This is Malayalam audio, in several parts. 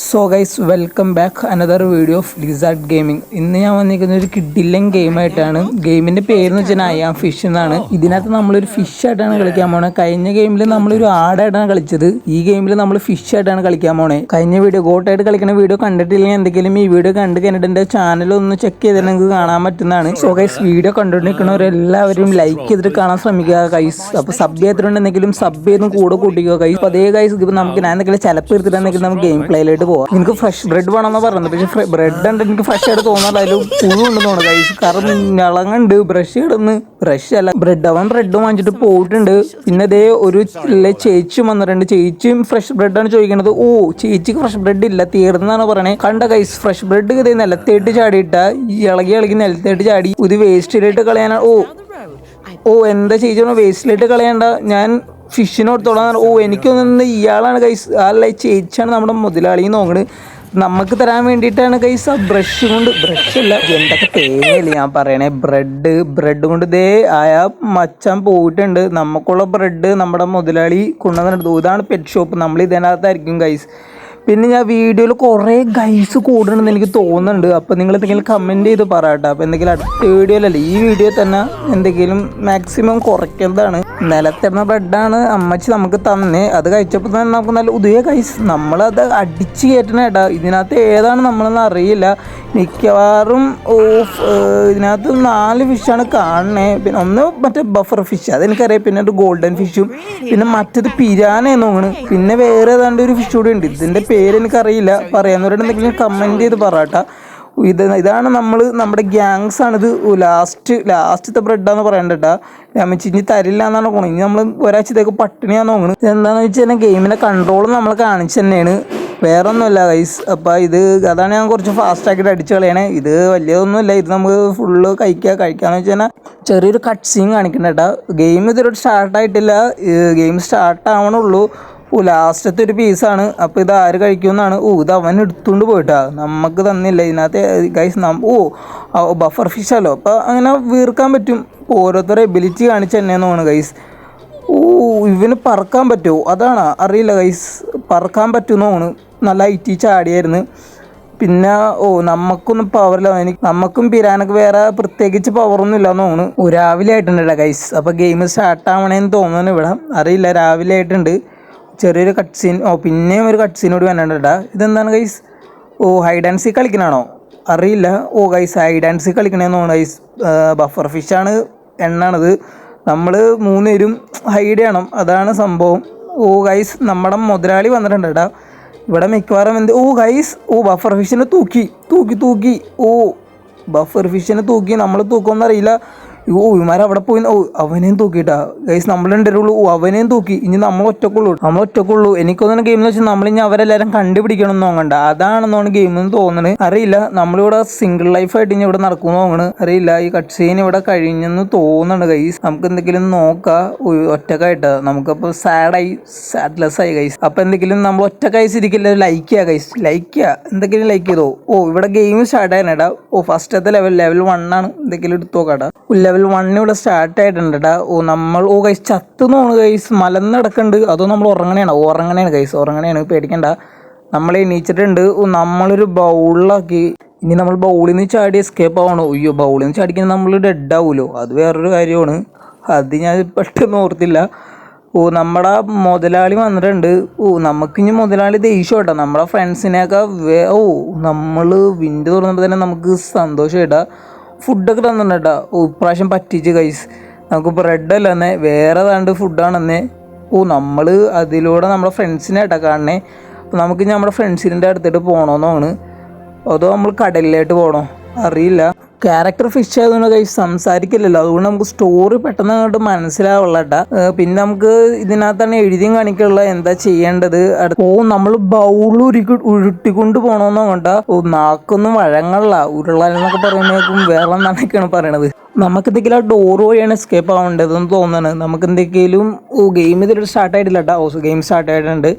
So guys welcome back another video of lizard gaming. ഇന്ന് ഞാൻ വന്നിരിക്കുന്ന ഒരു കിഡിലൻ ഗെയിമായിട്ടാണ്. ഗെയിമിൻ്റെ പേരെന്ന് വെച്ചാൽ ഐ ആം ഫിഷ് എന്നാണ്. ഇതിനകത്ത് നമ്മളൊരു ഫിഷ് ആയിട്ടാണ് കളിക്കാൻ പോണേ. കഴിഞ്ഞ ഗെയിമിൽ നമ്മളൊരു ആടായിട്ടാണ് കളിച്ചത്. ഈ ഗെയിമിൽ നമ്മൾ ഫിഷ് ആയിട്ടാണ് കളിക്കാൻ പോണേ. കഴിഞ്ഞ വീഡിയോ ഗോട്ടായിട്ട് കളിക്കുന്ന വീഡിയോ കണ്ടിട്ടില്ലെങ്കിൽ എന്തെങ്കിലും ഈ വീഡിയോ കണ്ട് കഴിഞ്ഞിട്ട് എൻ്റെ ചാനൽ ഒന്ന് ചെക്ക് ചെയ്തിട്ട് നിങ്ങൾക്ക് കാണാൻ പറ്റുന്നതാണ്. സോ ഗൈസ് വീഡിയോ കണ്ടുകൊണ്ടിരിക്കുന്നവരെല്ലാവരും ലൈക്ക് ചെയ്തിട്ട് കാണാൻ ശ്രമിക്കുക ഗൈസ്. അപ്പോൾ സബ് ചെയ്തിട്ടുണ്ട് എന്തെങ്കിലും സബ് ചെയ്തും കൂടെ കൂട്ടിക്കുക ഗൈസ്. അപ്പോൾ അതേ ഗൈസ് ഇപ്പോൾ നമുക്ക് ഞാൻ എന്തെങ്കിലും ചിലപ്പോൾ എടുത്തിട്ടുണ്ടെങ്കിൽ നമുക്ക് ഗെയിം പ്ലേയിലായിട്ട് പോവാം. എനിക്ക് ഫ്രഷ് ബ്രെഡ് വേണമെന്ന് പറയുന്നത്, പക്ഷേ ബ്രെഡ് ഉണ്ട് എനിക്ക് ഫ്രഷ് ആയിട്ട് തോന്നാറില്ല. അതിൽ പുഴു ഉണ്ടെന്ന് തോന്നുന്നു ഗൈസ്. കാരണം ഞളങ്ങുണ്ട് ബ്രഷ് കിടന്ന് ബ്രഷ് അല്ല ബ്രെഡ്. അവൻ ബ്രെഡ് വാങ്ങിച്ചിട്ട് പോയിട്ടുണ്ട്. പിന്നെ അതേ ഒരു ചേച്ചി വന്നിട്ടുണ്ട്. ചേച്ചിയും ഫ്രഷ് ബ്രെഡാണ് ചോദിക്കുന്നത്. ഓ ചേച്ചിക്ക് ഫ്രഷ് ബ്രെഡ് ഇല്ല, തീർന്നാണ് പറയണേ. കണ്ട ഗൈസ് ഫ്രഷ് ബ്രെഡ് ഇത് നിലത്തേട്ട് ചാടിയിട്ട ഇളകി നിലത്തേട്ട് ചാടി ഇത് വേസ്റ്റിലിട്ട് കളയാനാണ്. ഓ എന്താ ചേച്ചി വേസ്റ്റിലിട്ട് കളയണ്ട, ഞാൻ ഫിഷിനോടത്തോളം. ഓ എനിക്കൊന്നും ഇയാളാണ് ഗൈസ്, അല്ല ചേച്ചിയാണ് നമ്മുടെ മുതലാളി നോക്കണത്. നമുക്ക് തരാൻ വേണ്ടിയിട്ടാണ് ഗൈസ് ആ ബ്രഷ് കൊണ്ട്. ബ്രഷല്ല എന്തൊക്കെ തേങ്ങയില്ല ഞാൻ പറയണേ. ബ്രെഡ് കൊണ്ട് ഇതേ ആയാ മച്ചാൻ പോയിട്ടുണ്ട്. നമുക്കുള്ള ബ്രെഡ് നമ്മുടെ മുതലാളി കൊണ്ടുവന്നിട്ട്. ഇതാണ് പെറ്റ് ഷോപ്പ്, നമ്മൾ ഇതിനകത്തായിരിക്കും ഗൈസ്. പിന്നെ ഞാൻ വീഡിയോയിൽ കുറേ ഗൈസ് കൂടുന്നുണ്ടെന്ന് എനിക്ക് തോന്നുന്നുണ്ട്. അപ്പോൾ നിങ്ങൾ എന്തെങ്കിലും കമൻറ്റ് ചെയ്ത് പറയട്ടെ. അപ്പോൾ എന്തെങ്കിലും അടുത്ത വീഡിയോയിലല്ല ഈ വീഡിയോ തന്നെ എന്തെങ്കിലും മാക്സിമം കുറയ്ക്കുന്നതാണ്. നിലത്തിടുന്ന ബ്രെഡാണ് അമ്മച്ചി നമുക്ക് തന്നെ. അത് കഴിച്ചപ്പോൾ തന്നെ നമുക്ക് നല്ല ഉദയ ഗൈസ്. നമ്മളത് അടിച്ച് കയറ്റണേട്ടാ. ഇതിനകത്ത് ഏതാണ് നമ്മളെന്ന് അറിയില്ല. മിക്കവാറും ഇതിനകത്ത് 4 ഫിഷാണ് കാണണേ. പിന്നെ ഒന്ന് മറ്റേ ബഫർ ഫിഷ് അതെനിക്കറിയാം. പിന്നെ ഒരു ഗോൾഡൻ ഫിഷും പിന്നെ മറ്റേത് പിരാനയെന്ന് തോന്നുന്നു. പിന്നെ വേറെ ഏതാണ്ട് ഒരു ഫിഷ് കൂടി ഉണ്ട്. ഇതിൻ്റെ പേരെനിക്കറിയില്ല. പറയാവുന്നവരുടെ എന്തെങ്കിലും കമൻറ്റ് ചെയ്ത് പറയട്ടെ. ഇതാണ് നമ്മുടെ ഗ്യാങ്സ് ആണിത്. ലാസ്റ്റത്തെ ബ്രെഡാന്ന് പറയണ്ടട്ടാ. അമ്മച്ചി ഇനി തരില്ല എന്നാണ് തോന്നുന്നത്. ഇനി നമ്മൾ ഒരാഴ്ചത്തേക്ക് പട്ടിണിയാന്ന് തോന്നുന്നത്. എന്താണെന്ന് വെച്ചാൽ കഴിയുമ്പോൾ കൺട്രോൾ നമ്മൾ കാണിച്ചു തന്നെയാണ്, വേറെ ഒന്നുമില്ല ഗൈസ്. അപ്പോൾ അതാണ് ഞാൻ കുറച്ച് ഫാസ്റ്റാക്കിയിട്ട് അടിച്ച് കളയണേ. ഇത് വലിയതൊന്നുമില്ല. ഇത് നമുക്ക് ഫുള്ള് കഴിക്കാമെന്ന് വെച്ച് കഴിഞ്ഞാൽ ചെറിയൊരു കട്ട് സീൻ കാണിക്കണ്ടേട്ടാ. ഗെയിം ഇതുവരെ സ്റ്റാർട്ടായിട്ടില്ല. ഗെയിം സ്റ്റാർട്ടാവണുള്ളൂ. ലാസ്റ്റത്തെ ഒരു പീസാണ്. അപ്പോൾ ഇത് ആര് കഴിക്കുമെന്നാണ്. ഇത് അവൻ എടുത്തുകൊണ്ട് പോയിട്ടാ, നമുക്ക് തന്നില്ല. ഇതിനകത്ത് ഗൈസ് ബഫർ ഫിഷല്ലോ. അപ്പോൾ അങ്ങനെ വീർക്കാൻ പറ്റും. ഓരോരുത്തരുടെ എബിലിറ്റി കാണിച്ച് തന്നെയെന്ന് തോന്നുന്നു ഗൈസ്. ഇവന് പറക്കാൻ പറ്റുമോ അതാണ് അറിയില്ല ഗൈസ്. പറക്കാൻ പറ്റുമെന്ന് തോന്നുന്നു. നല്ല ഐറ്റി ചാടിയായിരുന്നു. പിന്നെ നമുക്കൊന്നും പവറില്ല. നമുക്കും പിരാനൊക്കെ വേറെ പ്രത്യേകിച്ച് പവറൊന്നും ഇല്ലാന്ന് തോന്നുന്നു. രാവിലെ ആയിട്ടുണ്ട് ഗൈസ്. അപ്പോൾ ഗെയിം സ്റ്റാർട്ടാവണേന്ന് തോന്നുന്നു. ഇവിടെ അറിയില്ല, രാവിലെ ആയിട്ടുണ്ട്. ചെറിയൊരു കട്ട് സീൻ. പിന്നെയും ഒരു കട്ട് സീനോട് വേണ്ടട്ടാ. ഇതെന്താണ് ഗൈസ്? ഹൈഡ് ആൻഡ് സീക്ക് കളിക്കണാണോ അറിയില്ല. ഗൈസ് ഹൈഡ് ആൻഡ് സീക്ക് കളിക്കണേന്ന് തോന്നുന്നു ഗൈസ്. ബഫർ ഫിഷാണ് എണ്ണാണത്. നമ്മൾ 3 പേരും ഹൈഡ് ചെയ്യണം, അതാണ് സംഭവം. ഗൈസ് നമ്മുടെ മുതലാളി വന്നിട്ടുണ്ട് കേട്ടോ. ഇവിടെ മിക്കവാറും ഗൈസ് ബഫർ ഫിഷിനെ തൂക്കി. ബഫർ ഫിഷിനെ തൂക്കി. നമ്മൾ തൂക്കുമെന്ന് അറിയില്ല. ഇവന്മാർ അവിടെ പോയി. അവനെയും തൂക്കിയിട്ടാ ഗൈസ്. നമ്മളുണ്ടരുള്ളൂ. അവനെയും തൂക്കി. ഇനി നമ്മൾ ഒറ്റക്കുള്ളൂ. എനിക്കൊന്നും ഗെയിം എന്ന് വെച്ചാൽ നമ്മളിനി അവരെല്ലാവരും കണ്ടുപിടിക്കണം എന്ന് നോക്കണ്ട. അതാണെന്നാണ് ഗെയിം എന്ന് തോന്നുന്നത്. അറിയില്ല, നമ്മളിവിടെ സിംഗിൾ ലൈഫായിട്ട് ഇനി ഇവിടെ നടക്കുമെന്ന് തോന്നുന്നു. അറിയില്ല, ഈ കട്ട് സീൻ ഇവിടെ കഴിഞ്ഞെന്ന് തോന്നുന്നുണ്ട് ഗൈസ്. നമുക്ക് എന്തെങ്കിലും നോക്കാം. ഒറ്റക്കായിട്ട് നമുക്കപ്പോൾ സാഡ്ലെസ് ആയി ഗൈസ്. അപ്പോൾ എന്തെങ്കിലും നമ്മൾ ഒറ്റക്കായി ഇരിക്കില്ല. ലൈക്ക് ചെയ്യുക ഗൈസ്, ലൈക്ക് ചെയ്യുക. എന്തെങ്കിലും ലൈക്ക് ചെയ്തോ. ഇവിടെ ഗെയിം സ്റ്റാർട്ട് ആയാലേടാ. ഫസ്റ്റത്തെ ലെവൽ 1 ആണ്. എന്തെങ്കിലും എടുത്തു നോക്കാടാ. ലെവൽ 1 ഇവിടെ സ്റ്റാർട്ട് ആയിട്ടുണ്ട് കേട്ടോ. നമ്മൾ ഗൈസ് ചത്തുന്ന് തോന്നുന്നു ഗൈസ്. മലന്നിടക്കുന്നുണ്ട്. അതോ നമ്മൾ ഉറങ്ങണേണ് ഗൈസ്. ഉറങ്ങണേണ്, പേടിക്കണ്ട. നമ്മൾ എണീച്ചിട്ടുണ്ട്. നമ്മളൊരു ബൗളിലാക്കി. ഇനി നമ്മൾ ബൗളിൽ നിന്ന് ചാടി എസ്കേപ്പ് ആവണോ? ബൗളിൽ നിന്ന് ചാടിക്കാൻ നമ്മൾ ഡെഡ് ആവുമല്ലോ, അത് വേറൊരു കാര്യമാണ്. അത് ഞാൻ പെട്ടെന്ന് ഓർത്തില്ല. നമ്മുടെ മുതലാളി വന്നിട്ടുണ്ട്. നമുക്കിനി മുതലാളി ദേഷ്യം കേട്ടോ. നമ്മുടെ ഫ്രണ്ട്സിനെയൊക്കെ നമ്മൾ വിൻഡ് തുറന്നപ്പോൾ തന്നെ നമുക്ക് സന്തോഷം കേട്ടാ. ഫുഡൊക്കെ തന്നിട്ടുണ്ട് കേട്ടോ. ഇപ്രാവശ്യം പറ്റിച്ച് ഗൈസ്. നമുക്ക് ബ്രെഡല്ല തന്നെ, വേറെ ഏതാണ്ട് ഫുഡാണെന്നേ. നമ്മൾ അതിലൂടെ നമ്മുടെ ഫ്രണ്ട്സിനെ കേട്ടോ കാണണേ. അപ്പോൾ നമുക്ക് നമ്മുടെ ഫ്രണ്ട്സിൻ്റെ അടുത്തിട്ട് പോകണമെന്നാണ്. അതോ നമ്മൾ കടലിലായിട്ട് പോകണോ അറിയില്ല. ക്യാരക്ടർ ഫിഷ് ആയതുകൊണ്ട് ഗൈസ് സംസാരിക്കില്ലല്ലോ, അതുകൊണ്ട് നമുക്ക് സ്റ്റോറി പെട്ടെന്ന് അങ്ങോട്ട് മനസ്സിലാവുള്ള കേട്ടാ. പിന്നെ നമുക്ക് ഇതിനകത്താണ് എഴുതിയും കാണിക്കുള്ള എന്താ ചെയ്യേണ്ടത്. നമ്മൾ ബൗൾ ഉരുട്ടിക്കൊണ്ട് പോകണമെന്നോ കേട്ടാ. നാക്കൊന്നും വഴങ്ങളില്ല. ഉരുളെന്നൊക്കെ പറയുന്നേക്കും വേറെ എന്നൊക്കെയാണ് പറയണത്. നമുക്ക് എന്തെങ്കിലും ആ ഡോർ വഴിയാണ് എസ്കേപ്പ് ആവേണ്ടതെന്ന് തോന്നുന്നത്. നമുക്ക് എന്തെങ്കിലും ഗെയിം ഇതിൽ സ്റ്റാർട്ടായിട്ടില്ല കേട്ടോ. ഗെയിം സ്റ്റാർട്ടായിട്ടുണ്ട്.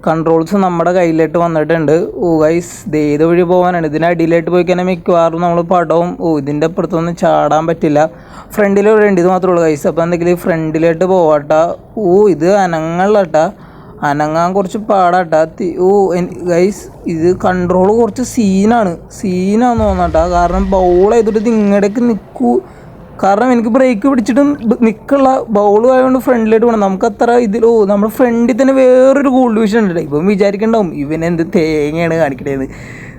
കൺട്രോൾസ് നമ്മുടെ കയ്യിലോട്ട് വന്നിട്ടുണ്ട്. ഗൈസ് ഏത് വഴി പോകാനാണ്? ഇതിൻ്റെ അടിയിലായിട്ട് പോയി കഴിഞ്ഞാൽ മിക്കവാറും നമ്മൾ പടവും. ഇതിൻ്റെ അപ്പുറത്തൊന്നും ചാടാൻ പറ്റില്ല. ഫ്രണ്ടിൽ ഇത് മാത്രമേ ഉള്ളൂ ഗൈസ്. അപ്പോൾ എന്തെങ്കിലും ഫ്രണ്ടിലോട്ട് പോവാട്ടാ. ഇത് അനങ്ങളിലട്ടാ. അനങ്ങാൻ കുറച്ച് പാടാട്ടാ. ഗൈസ് ഇത് കൺട്രോൾ കുറച്ച് സീനാന്ന് തോന്നട്ടാ. കാരണം ബൗൾ ചെയ്തിട്ട് ഇത് ഇങ്ങടേക്ക് നിൽക്കൂ. കാരണം എനിക്ക് ബ്രേക്ക് പിടിച്ചിട്ടും നിൽക്കുള്ള ബൗൾ ആയതുകൊണ്ട് ഫ്രണ്ടിലായിട്ട് വേണം നമുക്ക് അത്ര ഇതിൽ. നമ്മുടെ ഫ്രണ്ടിൽ തന്നെ വേറൊരു ഗോൾഡ് വിഷൻ ഉണ്ട്. ഇപ്പം വിചാരിക്കണ്ടാവും ഇവനെന്ത് തേങ്ങയാണ് കാണിക്കണേന്ന്.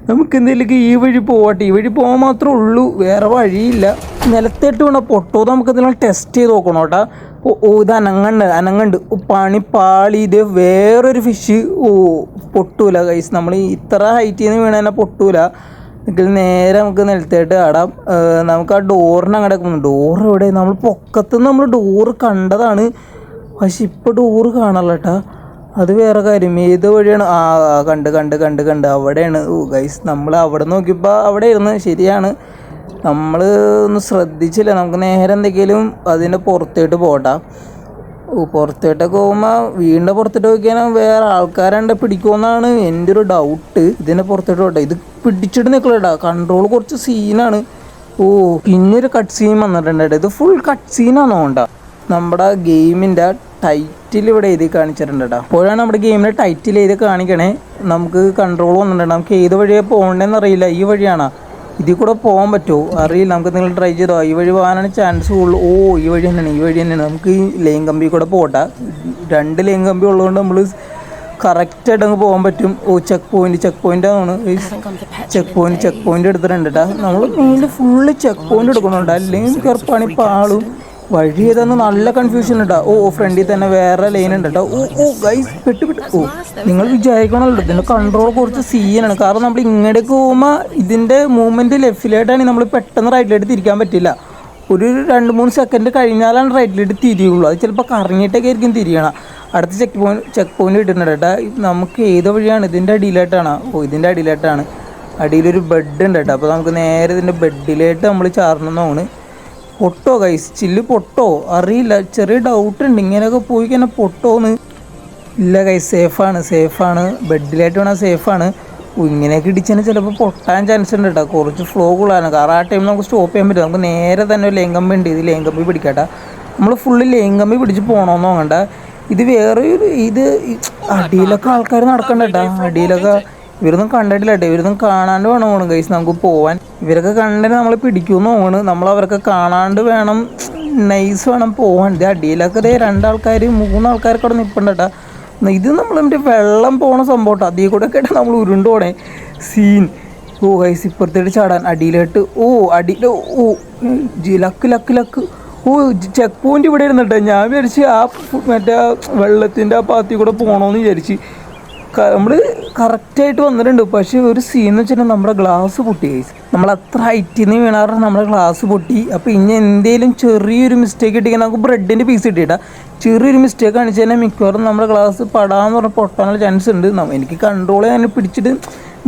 നമുക്ക് എന്തെങ്കിലും ഈ വഴി പോകട്ടെ, ഈ വഴി പോകാൻ മാത്രമേ ഉള്ളൂ, വേറെ വഴിയില്ല. നിലത്തേട്ട് വേണം പൊട്ടോ നമുക്ക് എന്തെങ്കിലും ടെസ്റ്റ് ചെയ്ത് നോക്കണം കേട്ടാ. ഇത് അനങ്ങണ്ട് പണി പാളി. ഇത് വേറൊരു ഫിഷ് പൊട്ടൂല ഗൈസ്. നമ്മൾ ഇത്ര ഹൈറ്റിൽ നിന്ന് വീണ തന്നെ പൊട്ടൂല. ഇതിൽ നേരെ നമുക്ക് നിലത്തേട്ട് ആടാം. നമുക്ക് ആ ഡോറിന് അങ്ങോട്ട് പോകുന്നു. ഡോർ എവിടെ? നമ്മൾ പൊക്കത്തുനിന്ന് നമ്മൾ ഡോറ് കണ്ടതാണ്, പക്ഷെ ഇപ്പോൾ ഡോറ് കാണാനുള്ള കേട്ടാ. അത് വേറെ കാര്യം. ഏത് വഴിയാണ്? കണ്ട് അവിടെയാണ്. ഗൈസ് നമ്മൾ അവിടെ നോക്കിയപ്പോൾ അവിടെ ഇരുന്ന് ശരിയാണ്, നമ്മൾ ഒന്ന് ശ്രദ്ധിച്ചില്ല. നമുക്ക് നേരെ എന്തെങ്കിലും അതിൻ്റെ പുറത്തോട്ട് പോകട്ടാ. പുറത്തോട്ടൊക്കെ പോകുമ്പോൾ വീടിൻ്റെ പുറത്തോട്ട് നോക്കിയാൽ വേറെ ആൾക്കാരുണ്ട് പിടിക്കുമെന്നാണ് എൻ്റെ ഒരു ഡൗട്ട്. ഇതിൻ്റെ പുറത്തോട്ട് പോട്ടെ. ഇത് പിടിച്ചിട്ട് നിൽക്കലട്ടാ. കൺട്രോൾ കുറച്ച് സീനാണ്. പിന്നെ ഒരു കട്ട് സീൻ വന്നിട്ടുണ്ട്. ഇത് ഫുൾ കട്ട് സീനാണോ ഉണ്ടാ. നമ്മുടെ ഗെയിമിൻ്റെ ടൈറ്റിൽ ഇവിടെ എഴുതി കാണിച്ചിട്ടുണ്ട് കേട്ടോ. അപ്പോഴാണ് നമ്മുടെ ഗെയിമിൻ്റെ ടൈറ്റിൽ എഴുതി കാണിക്കണേ. നമുക്ക് കൺട്രോൾ വന്നിട്ടുണ്ട്. നമുക്ക് ഏത് വഴിയാണ് പോകേണ്ടതെന്ന് അറിയില്ല. ഈ വഴിയാണോ? ഇതിൽ കൂടെ പോകാൻ പറ്റുമോ അറിയില്ല. നമുക്ക് നിങ്ങൾ ട്രൈ ചെയ്തോ. ഈ വഴി പോകാനാണ് ചാൻസ് കൂടുതൽ. ഈ വഴി തന്നെയാണ്. നമുക്ക് ഈ ലൈൻ കമ്പി കൂടെ പോട്ടെ. 2 ലൈൻ കമ്പി ഉള്ളതുകൊണ്ട് നമ്മൾ കറക്റ്റായിട്ട് അങ്ങ് പോകാൻ പറ്റും. ചെക്ക് പോയിൻ്റാണ്. ചെക്ക് പോയിൻ്റ് എടുത്തിട്ടുണ്ട് കേട്ടോ. നമ്മൾ മെയിൻ ഫുള്ള് ചെക്ക് പോയിൻ്റ് എടുക്കണുണ്ട്. അല്ലെങ്കിൽ കറുപ്പാണ് പാളും. വഴി ഏതാന്ന് നല്ല കൺഫ്യൂഷൻ ഉണ്ടാ. ഫ്രണ്ടിൽ തന്നെ വേറെ ലൈൻ ഉണ്ട് കേട്ടോ. ഗൈസ് പെട്ട്. നിങ്ങൾ വിചാരിക്കണമല്ലോ ഇതിൻ്റെ കൺട്രോൾ കുറച്ച് സീനാണ്. കാരണം നമ്മൾ ഇങ്ങോട്ടേക്ക് പോകുമ്പോൾ ഇതിൻ്റെ മൂവ്മെൻറ്റ് ലെഫ്റ്റിലായിട്ടാണെങ്കിൽ നമ്മൾ പെട്ടെന്ന് റൈറ്റിലായിട്ട് തിരിക്കാൻ പറ്റില്ല. ഒരു 2-3 സെക്കൻഡ് കഴിഞ്ഞാലാണ് റൈറ്റിലായിട്ട് തിരിയുള്ളൂ. അത് ചിലപ്പോൾ കറങ്ങിയിട്ടൊക്കെ ആയിരിക്കും തിരിയണം. അടുത്ത ചെക്ക് പോയിന്റ് കിട്ടുന്നുണ്ട് കേട്ടോ. നമുക്ക് ഏത് വഴിയാണ്? ഇതിൻ്റെ അടിയിലായിട്ടാണ്. ഇതിൻ്റെ അടിയിലായിട്ടാണ്. അടിയിലൊരു ബെഡ് ഉണ്ട് കേട്ടോ. അപ്പോൾ നമുക്ക് നേരെ ഇതിൻ്റെ ബെഡിലായിട്ട് നമ്മൾ ചാർന്നതാണ്. പൊട്ടോ ഗൈസ്? ചില്ല് പൊട്ടോ അറിയില്ല. ചെറിയ ഡൗട്ട് ഉണ്ട്. ഇങ്ങനെയൊക്കെ പോയി കഴിഞ്ഞാൽ പൊട്ടോന്ന്. ഇല്ല ഗൈസ്, സേഫാണ്. ബെഡിലായിട്ട് വേണം, സേഫാണ്. ഇങ്ങനെയൊക്കെ ഇടിച്ചാൽ ചിലപ്പോൾ പൊട്ടാൻ ചാൻസ് ഉണ്ട് കേട്ടോ. കുറച്ച് ഫ്ലോ കൂടാണ്. കാരണം ആ ടൈമിൽ നമുക്ക് സ്റ്റോപ്പ് ചെയ്യാൻ പറ്റും. നമുക്ക് നേരെ തന്നെ ഒരു ലേങ്കമ്പി ഉണ്ട്. ഇത് ലേങ്കമ്പി പിടിക്കട്ടെ. നമ്മൾ ഫുള്ള് ലേങ്കമ്പി പിടിച്ച് പോകണമെന്ന് നോക്കണ്ട. ഇത് വേറെ ഇത് അടിയിലൊക്കെ ആൾക്കാർ നടക്കണ്ട കേട്ടോ. അടിയിലൊക്കെ ഇവരൊന്നും കണ്ടിട്ടില്ല കേട്ടോ. ഇവരൊന്നും കാണാണ്ട് വേണം ഗൈസ് നമുക്ക് പോവാൻ. ഇവരൊക്കെ കണ്ടിട്ട് നമ്മൾ പിടിക്കുമെന്ന് തോന്നുന്നു. നമ്മൾ അവരൊക്കെ കാണാണ്ട് വേണം, നൈസ് വേണം പോവാൻ. ഇത് അടിയിലൊക്കെ 2 ആൾക്കാർ 3 ആൾക്കാരൊക്കെ അവിടെ നിൽപ്പുണ്ട് കേട്ടോ. ഇത് നമ്മൾ മറ്റേ വെള്ളം പോണ സംഭവം കേട്ടോ. അതിൽ കൂടെ ഒക്കെ നമ്മൾ ഉരുണ്ട് പോണേ സീൻ. ഗൈസ് ഇപ്പുറത്തേട്ട് ചാടാൻ അടിയിലോട്ട്. അടിയിൽ ലക്ക്. ചെക്ക് പോയിന്റ് ഇവിടെ ഇരുന്നിട്ട് ഞാൻ വിചാരിച്ച് ആ മറ്റേ വെള്ളത്തിൻ്റെ ആ പാത്തി കൂടെ പോകണമെന്ന് വിചാരിച്ച്. നമ്മൾ കറക്റ്റായിട്ട് വന്നിട്ടുണ്ട്. പക്ഷേ ഒരു സീൻ എന്ന് വെച്ചാൽ നമ്മുടെ ഗ്ലാസ് പൊട്ടി ഗൈസ്. നമ്മൾ അത്ര ഹൈറ്റിൽ നിന്ന് വീണാറ് നമ്മുടെ ഗ്ലാസ് പൊട്ടി. അപ്പോൾ ഇനി എന്തെങ്കിലും ചെറിയൊരു മിസ്റ്റേക്ക് കിട്ടിയാൽ നമുക്ക് ബ്രെഡിൻ്റെ പീസ് കിട്ടിയിട്ടാ. ചെറിയൊരു മിസ്റ്റേക്ക് കാണിച്ചു കഴിഞ്ഞാൽ മിക്കവാറും നമ്മുടെ ഗ്ലാസ് പടാന്ന് പറഞ്ഞാൽ പൊട്ടാനുള്ള ചാൻസ് ഉണ്ട്. എനിക്ക് കൺട്രോൾ ചെയ്യാൻ പിടിച്ചിട്ട്